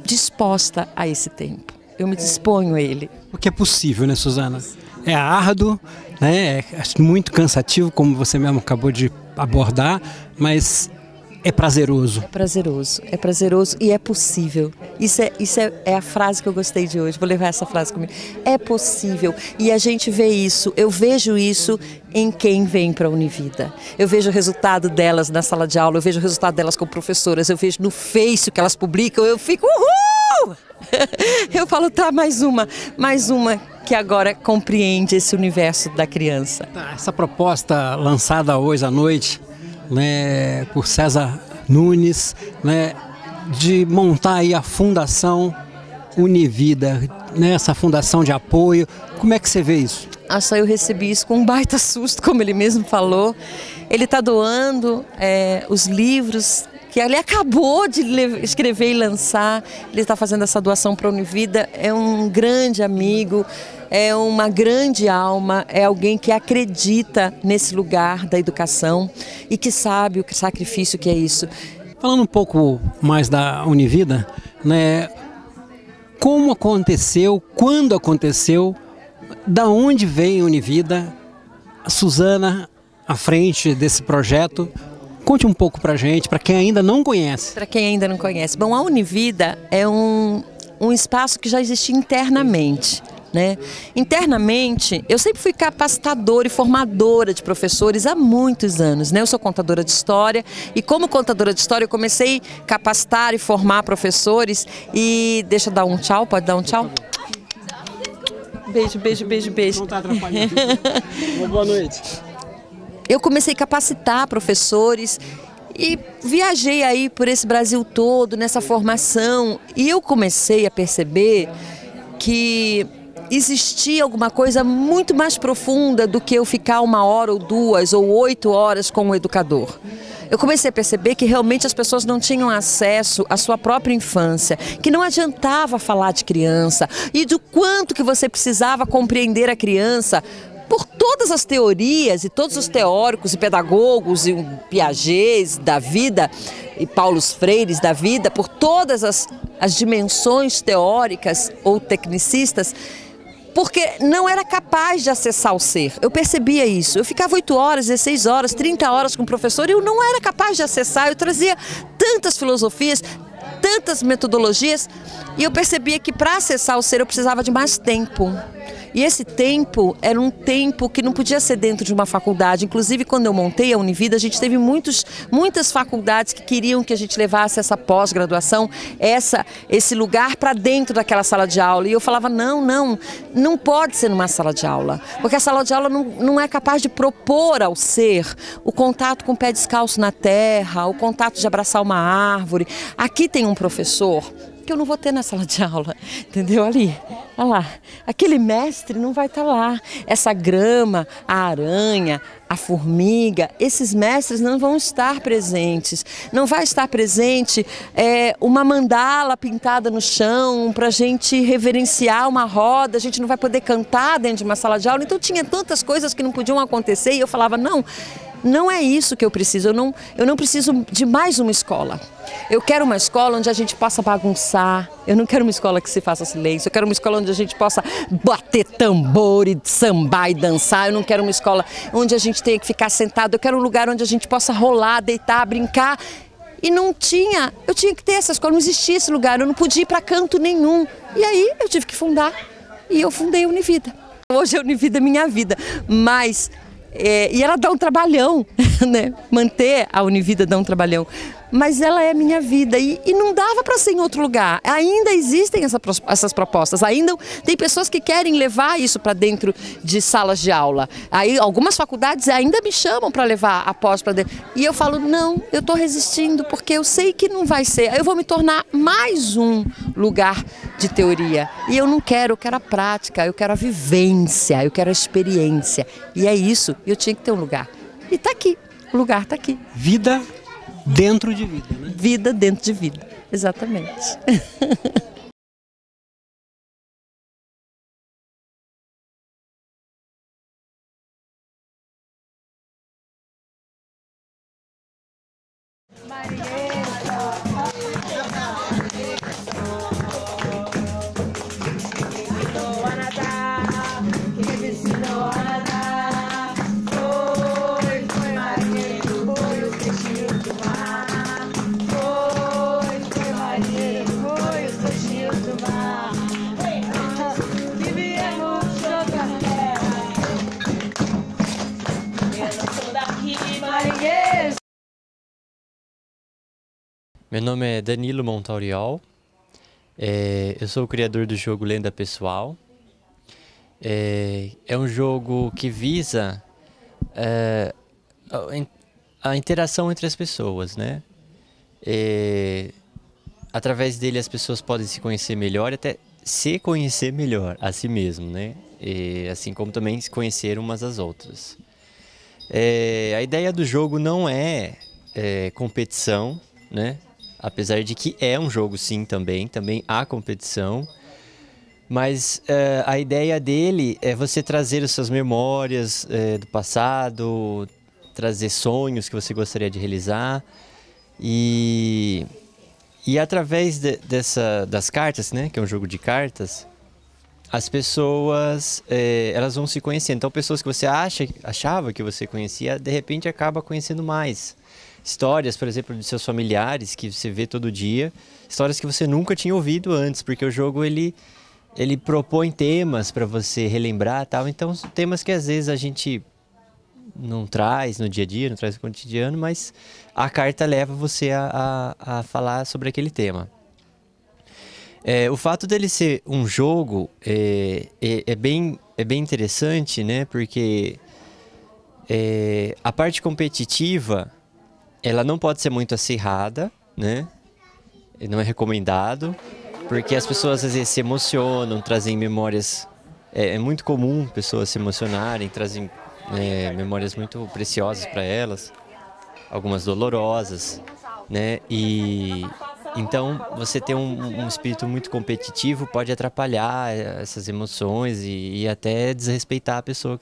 disposta a esse tempo. Eu me disponho a ele. Porque é possível, né, Suzana? É árduo, né? É muito cansativo, como você mesmo acabou de abordar, mas é prazeroso. É prazeroso e é possível. Isso é a frase que eu gostei de hoje. Vou levar essa frase comigo. É possível. E a gente vê isso, eu vejo isso em quem vem para a Univida. Eu vejo o resultado delas na sala de aula, eu vejo o resultado delas como professoras, eu vejo no Face o que elas publicam, eu fico uhul! Eu falo, tá, mais uma que agora compreende esse universo da criança. Essa proposta lançada hoje à noite, né, por César Nunes, né, de montar aí a Fundação Univida, né, essa fundação de apoio, como é que você vê isso? Eu recebi isso com um baita susto, como ele mesmo falou. Ele está doando os livros que ele acabou de escrever e lançar. Ele está fazendo essa doação para a Univida. É um grande amigo, é uma grande alma, é alguém que acredita nesse lugar da educação e que sabe o sacrifício que é isso. Falando um pouco mais da Univida, né, como aconteceu, quando aconteceu, da onde veio a Univida, a Suzana à frente desse projeto? Conte um pouco pra gente, para quem ainda não conhece. Para quem ainda não conhece. Bom, a Univida é um espaço que já existia internamente, né? Internamente, eu sempre fui capacitadora e formadora de professores há muitos anos, né? Eu sou contadora de história e como contadora de história eu comecei a capacitar e formar professores e... Deixa eu dar um tchau, pode dar um tchau? Beijo, beijo, beijo, beijo. Não tá atrapalhando. Boa noite. Eu comecei a capacitar professores e viajei aí por esse Brasil todo nessa formação e eu comecei a perceber que existia alguma coisa muito mais profunda do que eu ficar 1 hora ou 2 ou 8 horas com o educador. Eu comecei a perceber que realmente as pessoas não tinham acesso à sua própria infância, que não adiantava falar de criança e do quanto que você precisava compreender a criança por todas as teorias e todos os teóricos e pedagogos e Piaget da vida e Paulo Freire da vida, por todas as dimensões teóricas ou tecnicistas, porque não era capaz de acessar o ser. Eu percebia isso. Eu ficava 8 horas, 16 horas, 30 horas com o professor e eu não era capaz de acessar. Eu trazia tantas filosofias, tantas metodologias e eu percebia que para acessar o ser eu precisava de mais tempo. E esse tempo era um tempo que não podia ser dentro de uma faculdade. Inclusive, quando eu montei a Univida, a gente teve muitas faculdades que queriam que a gente levasse essa pós-graduação, esse lugar para dentro daquela sala de aula. E eu falava, não pode ser numa sala de aula. Porque a sala de aula não é capaz de propor ao ser o contato com o pé descalço na terra, o contato de abraçar uma árvore. Aqui tem um professor que eu não vou ter na sala de aula, entendeu? Ali, olha lá, aquele mestre não vai estar lá, essa grama, a aranha, a formiga, esses mestres não vão estar presentes, não vai estar presente uma mandala pintada no chão para a gente reverenciar uma roda, a gente não vai poder cantar dentro de uma sala de aula, então tinha tantas coisas que não podiam acontecer e eu falava, não é isso que eu preciso, eu não preciso de mais uma escola. Eu quero uma escola onde a gente possa bagunçar, eu não quero uma escola que se faça silêncio, eu quero uma escola onde a gente possa bater tambor e sambar e dançar, eu não quero uma escola onde a gente tenha que ficar sentado, eu quero um lugar onde a gente possa rolar, deitar, brincar. E eu tinha que ter essa escola, não existia esse lugar, eu não podia ir para canto nenhum. E aí eu tive que fundar e eu fundei a Univida. Hoje a Univida é minha vida, mas... e ela dá um trabalhão, né? Manter a Univida dá um trabalhão. mas ela é minha vida e não dava para ser em outro lugar. Ainda existem essas propostas, ainda tem pessoas que querem levar isso para dentro de salas de aula. Aí algumas faculdades ainda me chamam para levar a pós para dentro. E eu falo, não, eu estou resistindo porque eu sei que não vai ser. Eu vou me tornar mais um lugar de teoria. E eu não quero, eu quero a prática, eu quero a vivência, eu quero a experiência. E é isso, eu tinha que ter um lugar. E está aqui, o lugar está aqui. Vida dentro de vida, né? Vida dentro de vida, exatamente. Meu nome é Danilo Montauriol, eu sou o criador do jogo Lenda Pessoal. É um jogo que visa a interação entre as pessoas, né? Através dele as pessoas podem se conhecer melhor e até se conhecer melhor a si mesmo, né? Assim como também se conhecer umas às outras. A ideia do jogo não é competição, né? Apesar de que é um jogo sim também há competição, mas a ideia dele é você trazer as suas memórias do passado, trazer sonhos que você gostaria de realizar e através das cartas, né, que é um jogo de cartas, as pessoas elas vão se conhecendo. Então pessoas que você achava que você conhecia, de repente acaba conhecendo mais. Histórias, por exemplo, de seus familiares que você vê todo dia, histórias que você nunca tinha ouvido antes, porque o jogo ele propõe temas para você relembrar, tal. Então, temas que às vezes a gente não traz no dia a dia, não traz no cotidiano, mas a carta leva você a falar sobre aquele tema. O fato dele ser um jogo é bem interessante, né? Porque a parte competitiva ela não pode ser muito acirrada, né? Não é recomendado, porque as pessoas às vezes se emocionam, trazem memórias. É muito comum pessoas se emocionarem, trazem memórias muito preciosas para elas, algumas dolorosas, né? E então você ter um espírito muito competitivo pode atrapalhar essas emoções e até desrespeitar a pessoa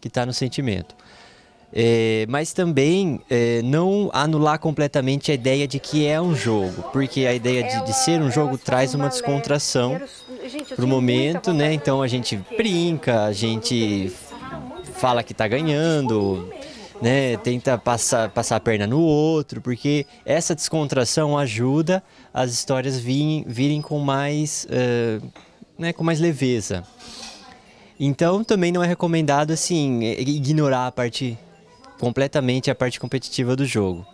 que tá no sentimento. Mas também não anular completamente a ideia de que é um jogo, porque a ideia de ser um jogo traz uma descontração para o momento, né? Então a gente brinca, a gente fala que está ganhando, né? Tenta passar a perna no outro, porque essa descontração ajuda as histórias virem com mais, né, com mais leveza. Então também não é recomendado assim ignorar completamente a parte competitiva do jogo.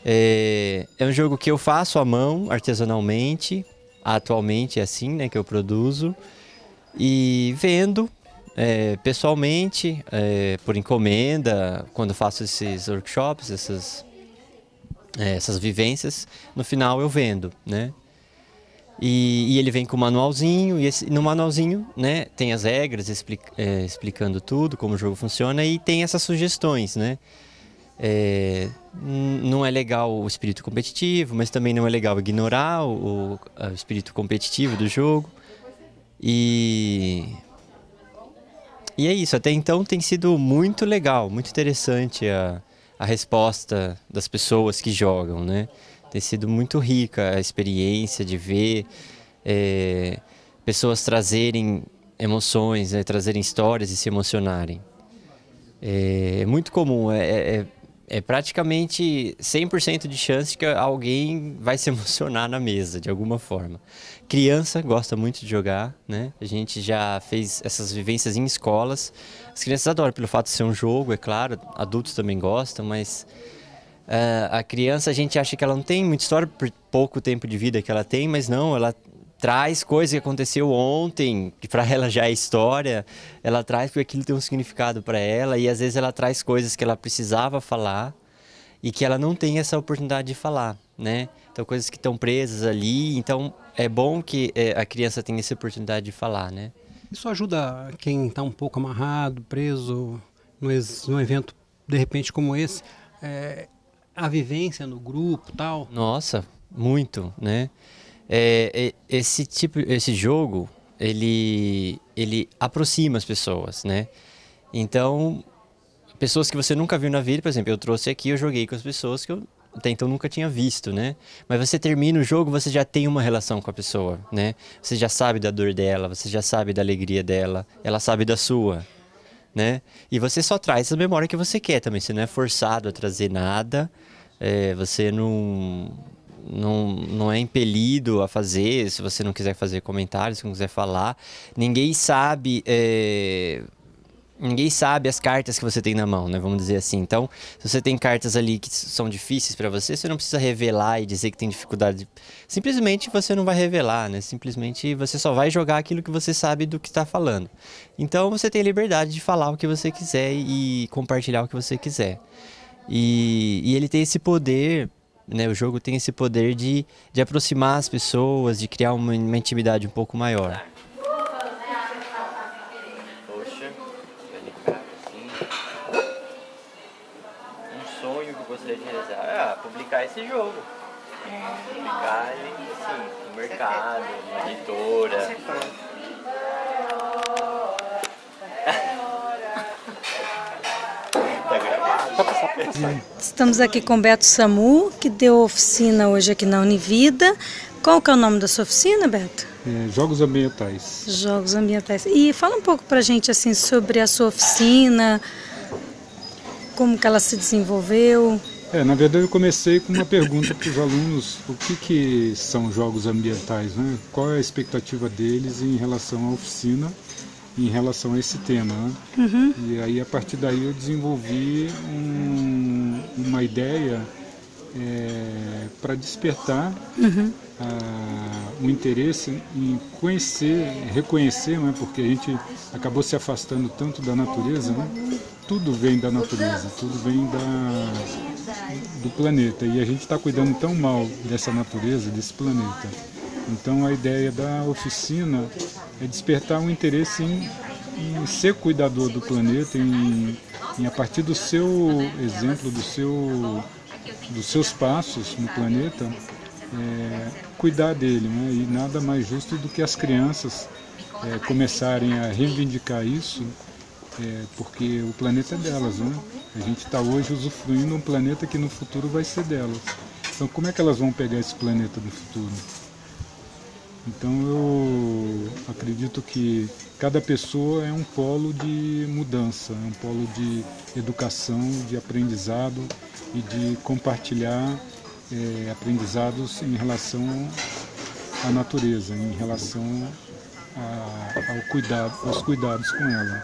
É um jogo que eu faço à mão, artesanalmente, atualmente é assim, né, que eu produzo, e vendo pessoalmente, por encomenda, quando faço esses workshops, essas vivências, no final eu vendo, né? E ele vem com um manualzinho, e no manualzinho, né, tem as regras explicando tudo, como o jogo funciona, e tem essas sugestões, né? Não é legal o espírito competitivo, mas também não é legal ignorar o espírito competitivo do jogo. E é isso, até então tem sido muito legal, muito interessante a resposta das pessoas que jogam, né? Tem sido muito rica a experiência de ver pessoas trazerem emoções, né, trazerem histórias e se emocionarem. É muito comum, é praticamente 100% de chance de que alguém vai se emocionar na mesa, de alguma forma. Criança gosta muito de jogar, né? A gente já fez essas vivências em escolas. As crianças adoram pelo fato de ser um jogo, é claro, adultos também gostam, mas A criança, a gente acha que ela não tem muita história por pouco tempo de vida que ela tem, mas não, ela traz coisa que aconteceu ontem, que para ela já é história, ela traz porque aquilo tem um significado para ela, e às vezes ela traz coisas que ela precisava falar e que ela não tem essa oportunidade de falar, né? Então, coisas que estão presas ali, então é bom que a criança tenha essa oportunidade de falar, né? Isso ajuda quem está um pouco amarrado, preso, num evento de repente como esse, a vivência no grupo e tal? Nossa, muito, né? Esse jogo, ele aproxima as pessoas, né? Então, pessoas que você nunca viu na vida, por exemplo, eu trouxe aqui, eu joguei com as pessoas que eu até então nunca tinha visto, né? Mas você termina o jogo, você já tem uma relação com a pessoa, né? Você já sabe da dor dela, você já sabe da alegria dela, ela sabe da sua, né? E você só traz a memória que você quer também, você não é forçado a trazer nada, você não é impelido a fazer, se você não quiser fazer comentários, se não quiser falar. Ninguém sabe as cartas que você tem na mão, né? Vamos dizer assim. Então, se você tem cartas ali que são difíceis para você, você não precisa revelar e dizer que tem dificuldade. Simplesmente você não vai revelar, né? Simplesmente você só vai jogar aquilo que você sabe do que está falando. Então, você tem liberdade de falar o que você quiser e compartilhar o que você quiser. E ele tem esse poder, né? O jogo tem esse poder de aproximar as pessoas, de criar uma intimidade um pouco maior. Publicar esse jogo. Publicar ele, assim, no mercado, na editora. Tá gravado? Estamos aqui com Beto Samu, que deu oficina hoje aqui na Univida. Qual que é o nome da sua oficina, Beto? Jogos Ambientais. Jogos Ambientais. E fala um pouco pra gente assim sobre a sua oficina, como que ela se desenvolveu. Na verdade eu comecei com uma pergunta para os alunos, o que são jogos ambientais, né? Qual é a expectativa deles em relação à oficina, em relação a esse tema, né? Uhum. E aí a partir daí eu desenvolvi uma ideia para despertar o interesse em conhecer, reconhecer, né? Porque a gente acabou se afastando tanto da natureza, né? Tudo vem da natureza, tudo vem do planeta, e a gente está cuidando tão mal dessa natureza, desse planeta. Então a ideia da oficina é despertar um interesse em ser cuidador do planeta, em a partir do seu exemplo, dos seus passos no planeta, cuidar dele, né? E nada mais justo do que as crianças começarem a reivindicar isso, porque o planeta é delas, né? A gente está hoje usufruindo um planeta que no futuro vai ser delas. Então como é que elas vão pegar esse planeta no futuro? Então eu acredito que cada pessoa é um polo de mudança, é um polo de educação, de aprendizado e de compartilhar aprendizados em relação à natureza, em relação aos cuidados com ela.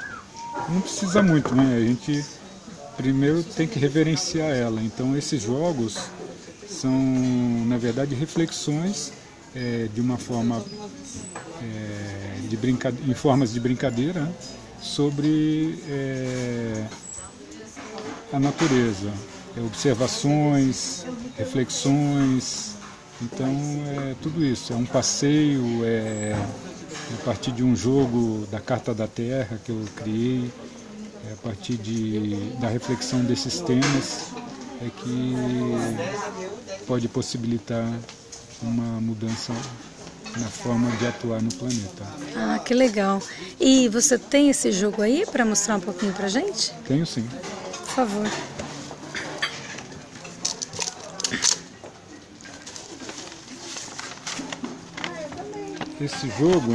Não precisa muito, né? A gente primeiro tem que reverenciar ela. Então esses jogos são, na verdade, reflexões de uma forma em formas de brincadeira, né? Sobre a natureza, observações, reflexões. Então é tudo isso. É um passeio, a partir de um jogo da Carta da Terra que eu criei, a partir da reflexão desses temas, que pode possibilitar uma mudança na forma de atuar no planeta. Ah, que legal. E você tem esse jogo aí para mostrar um pouquinho pra gente? Tenho sim. Por favor. Esse jogo,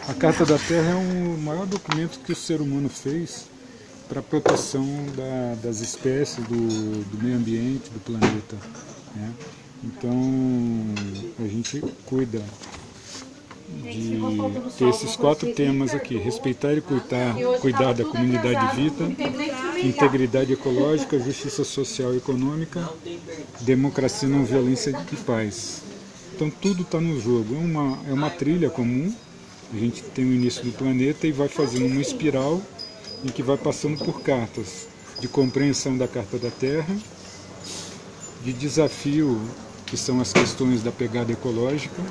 a Carta da Terra, é o maior documento que o ser humano fez para a proteção das espécies, do meio ambiente, do planeta, né? Então a gente cuida de ter esses 4 temas aqui: respeitar e cuidar da comunidade viva, integridade ecológica, justiça social e econômica, democracia, não violência e paz. Então tudo está no jogo, é uma trilha comum, a gente tem o início do planeta e vai fazendo uma espiral em que vai passando por cartas de compreensão da Carta da Terra, de desafio, que são as questões da pegada ecológica.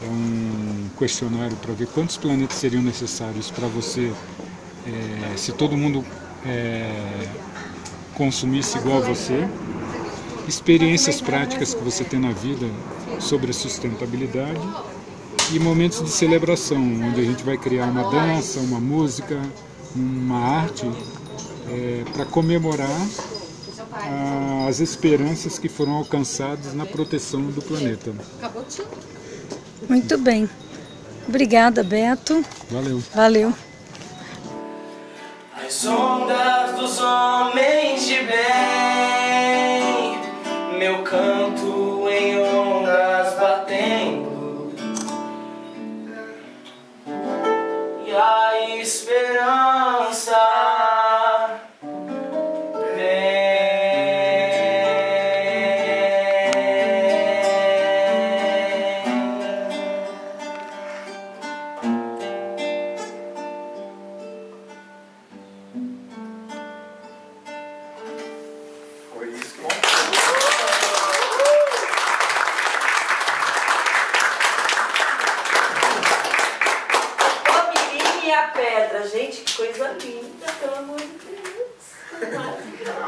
É um questionário para ver quantos planetas seriam necessários para você, se todo mundo consumisse igual a você. Experiências práticas que você tem na vida sobre a sustentabilidade e momentos de celebração, onde a gente vai criar uma dança, uma música, uma arte para comemorar as esperanças que foram alcançadas na proteção do planeta. Muito bem. Obrigada, Beto. Valeu. Valeu. As ondas dos homens de bem, meu canto em ondas batendo, e a esperança gente, que coisa linda, pelo amor de Deus.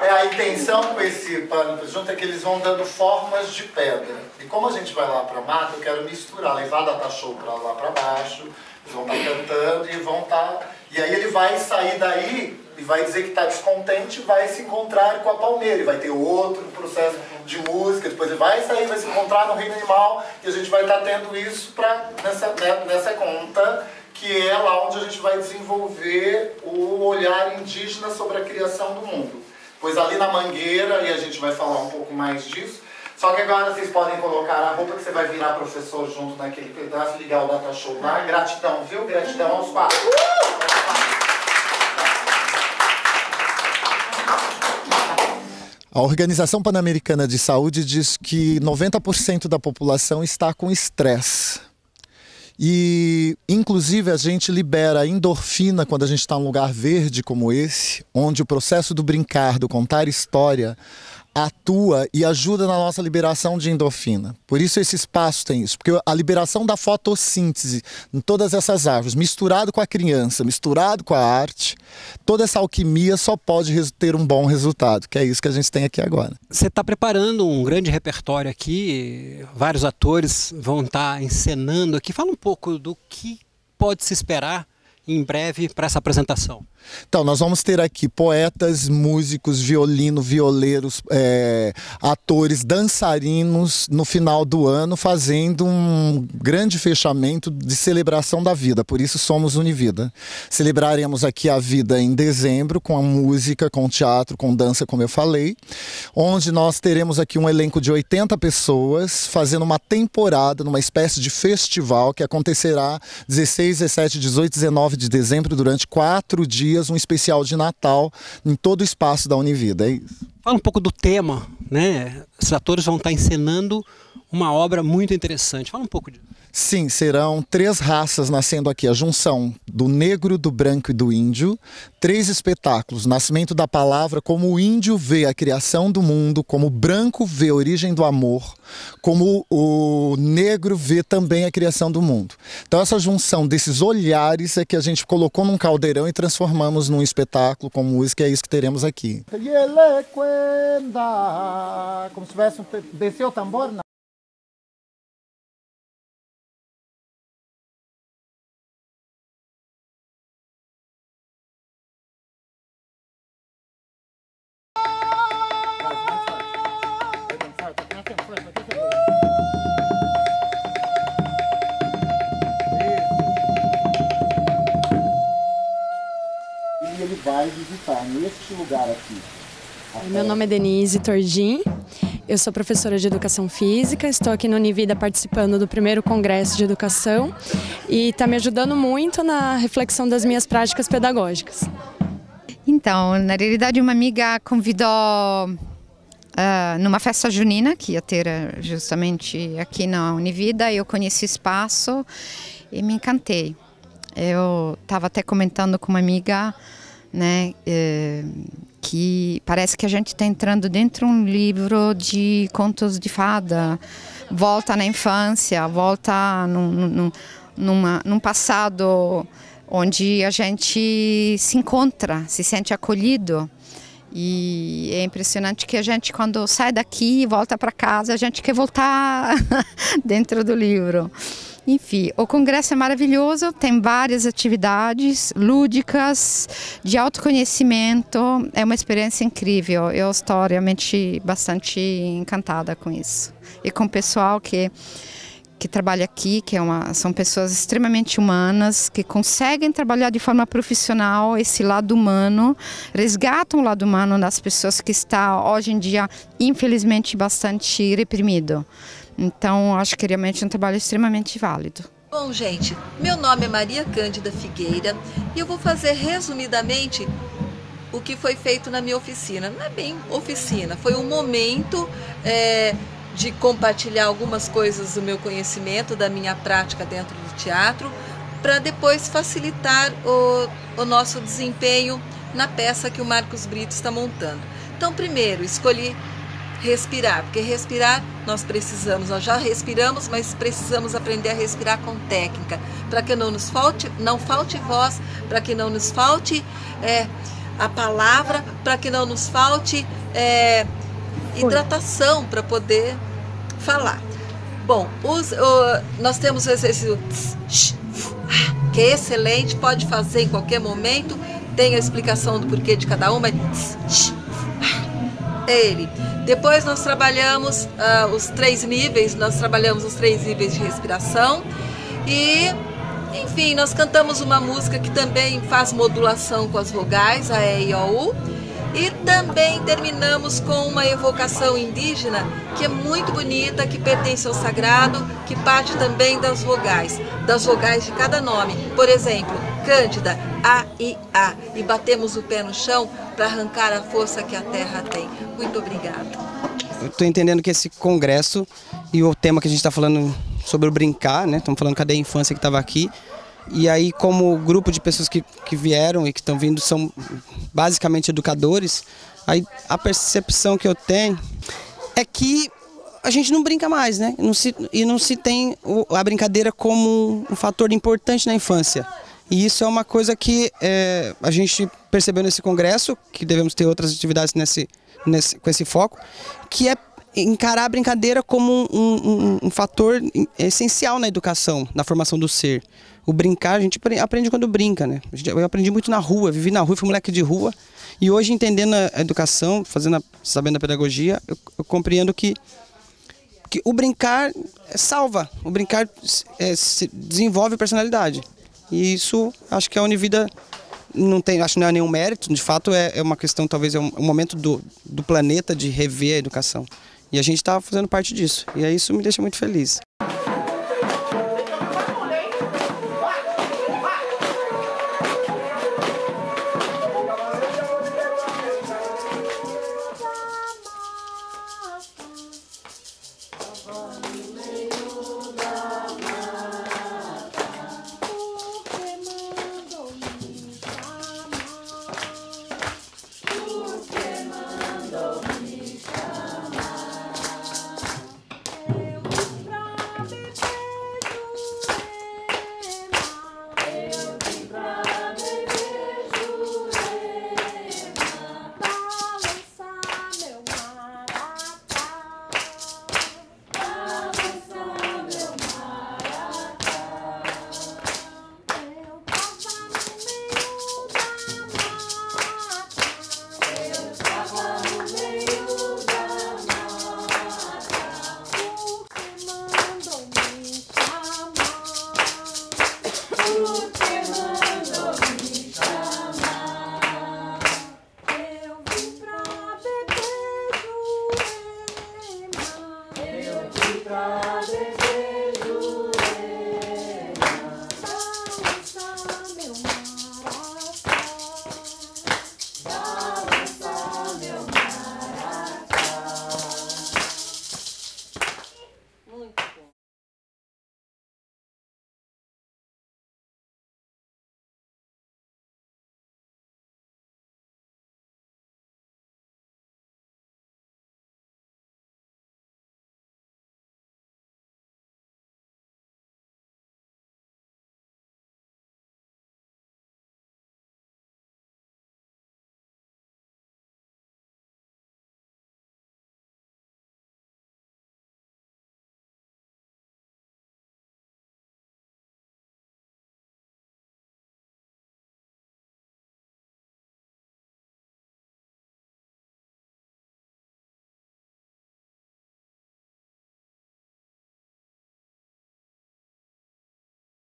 A intenção com esse pano junto é que eles vão dando formas de pedra. E como a gente vai lá para a mata, eu quero misturar, levar data show para lá para baixo, eles vão estar cantando e vão estar... E aí ele vai sair daí e vai dizer que está descontente, vai se encontrar com a palmeira, e vai ter outro processo de música, depois ele vai sair, vai se encontrar no reino animal, e a gente vai estar tendo isso nessa conta, que é lá onde a gente vai desenvolver o olhar indígena sobre a criação do mundo. Pois ali na Mangueira, e a gente vai falar um pouco mais disso, só que agora vocês podem colocar a roupa que você vai virar professor junto naquele pedaço, ligar o data show lá. Gratidão, viu? Gratidão aos quatro. A Organização Pan-Americana de Saúde diz que 90% da população está com estresse. E, inclusive, a gente libera endorfina quando a gente está num lugar verde como esse, onde o processo do brincar, do contar história, atua e ajuda na nossa liberação de endorfina. Por isso esse espaço tem isso, porque a liberação da fotossíntese em todas essas árvores, misturado com a criança, misturado com a arte, toda essa alquimia só pode ter um bom resultado, que é isso que a gente tem aqui agora. Você está preparando um grande repertório aqui, vários atores vão estar encenando aqui. Fala um pouco do que pode se esperar em breve para essa apresentação. Então, nós vamos ter aqui poetas, músicos, violino, violeiros, atores, dançarinos no final do ano, fazendo um grande fechamento de celebração da vida. Por isso somos Univida. Celebraremos aqui a vida em dezembro com a música, com teatro, com dança, como eu falei, onde nós teremos aqui um elenco de 80 pessoas fazendo uma temporada, numa espécie de festival que acontecerá 16, 17, 18, 19 de dezembro durante 4 dias, um especial de Natal em todo o espaço da Univida, é isso. Fala um pouco do tema, né? Os atores vão estar encenando uma obra muito interessante. Fala um pouco disso. Sim, serão 3 raças nascendo aqui, a junção do negro, do branco e do índio. 3 espetáculos, Nascimento da Palavra, como o índio vê a criação do mundo, como o branco vê a origem do amor, como o negro vê também a criação do mundo. Então essa junção desses olhares é que a gente colocou num caldeirão e transformamos num espetáculo com música, é isso que teremos aqui. Como se tivesse desceu o tambor, não? E ele vai visitar neste lugar aqui. Meu nome é Denise Tordim, eu sou professora de Educação Física, estou aqui no Univida participando do primeiro Congresso de Educação e está me ajudando muito na reflexão das minhas práticas pedagógicas. Então, na realidade, uma amiga convidou numa festa junina que ia ter justamente aqui na Univida. Eu conheci o espaço e me encantei. Eu estava até comentando com uma amiga, né, que parece que a gente está entrando dentro de um livro de contos de fada, volta na infância, volta num passado onde a gente se encontra, se sente acolhido. E é impressionante que a gente, quando sai daqui e volta para casa, a gente quer voltar dentro do livro. Enfim, o congresso é maravilhoso, tem várias atividades lúdicas, de autoconhecimento, é uma experiência incrível. Eu estou realmente bastante encantada com isso. E com o pessoal que trabalha aqui, são pessoas extremamente humanas, que conseguem trabalhar de forma profissional esse lado humano, resgatam o lado humano das pessoas que está hoje em dia, infelizmente, bastante reprimido. Então, acho que realmente é um trabalho extremamente válido. Bom, gente, meu nome é Maria Cândida Figueira e eu vou fazer resumidamente o que foi feito na minha oficina. Não é bem oficina, foi um momento de compartilhar algumas coisas do meu conhecimento, da minha prática dentro do teatro, para depois facilitar o nosso desempenho na peça que o Marcos Brito está montando. Então, primeiro, escolhi respirar, porque respirar nós já respiramos, mas precisamos aprender a respirar com técnica, para que não falte voz, para que não nos falte a palavra, para que não nos falte hidratação para poder falar. Bom, nós temos o exercício que é excelente, pode fazer em qualquer momento, tem a explicação do porquê de cada uma, ele. Depois nós trabalhamos os 3 níveis, de respiração e, enfim, nós cantamos uma música que também faz modulação com as vogais, a E, I, O, U. E também terminamos com uma evocação indígena que é muito bonita, que pertence ao sagrado, que parte também das vogais de cada nome. Por exemplo, Cândida, A, I, A. E batemos o pé no chão para arrancar a força que a terra tem. Muito obrigada. Eu estou entendendo que esse congresso e o tema que a gente está falando sobre o brincar, né? Estamos falando cadê a infância que estava aqui. E aí, como grupo de pessoas que vieram e que estão vindo são basicamente educadores, aí a percepção que eu tenho é que a gente não brinca mais, né? Não se tem a brincadeira como um fator importante na infância. E isso é uma coisa que a gente percebeu nesse congresso, que devemos ter outras atividades com esse foco, que é encarar a brincadeira como um fator essencial na educação, na formação do ser. O brincar, a gente aprende quando brinca, né? Eu aprendi muito na rua, vivi na rua, fui moleque de rua. E hoje, entendendo a educação, sabendo a pedagogia, eu compreendo que o brincar salva, o brincar desenvolve personalidade. E isso, acho que a Univida acho que não é nenhum mérito, de fato é uma questão, talvez é um momento do planeta de rever a educação. E a gente está fazendo parte disso, e isso me deixa muito feliz.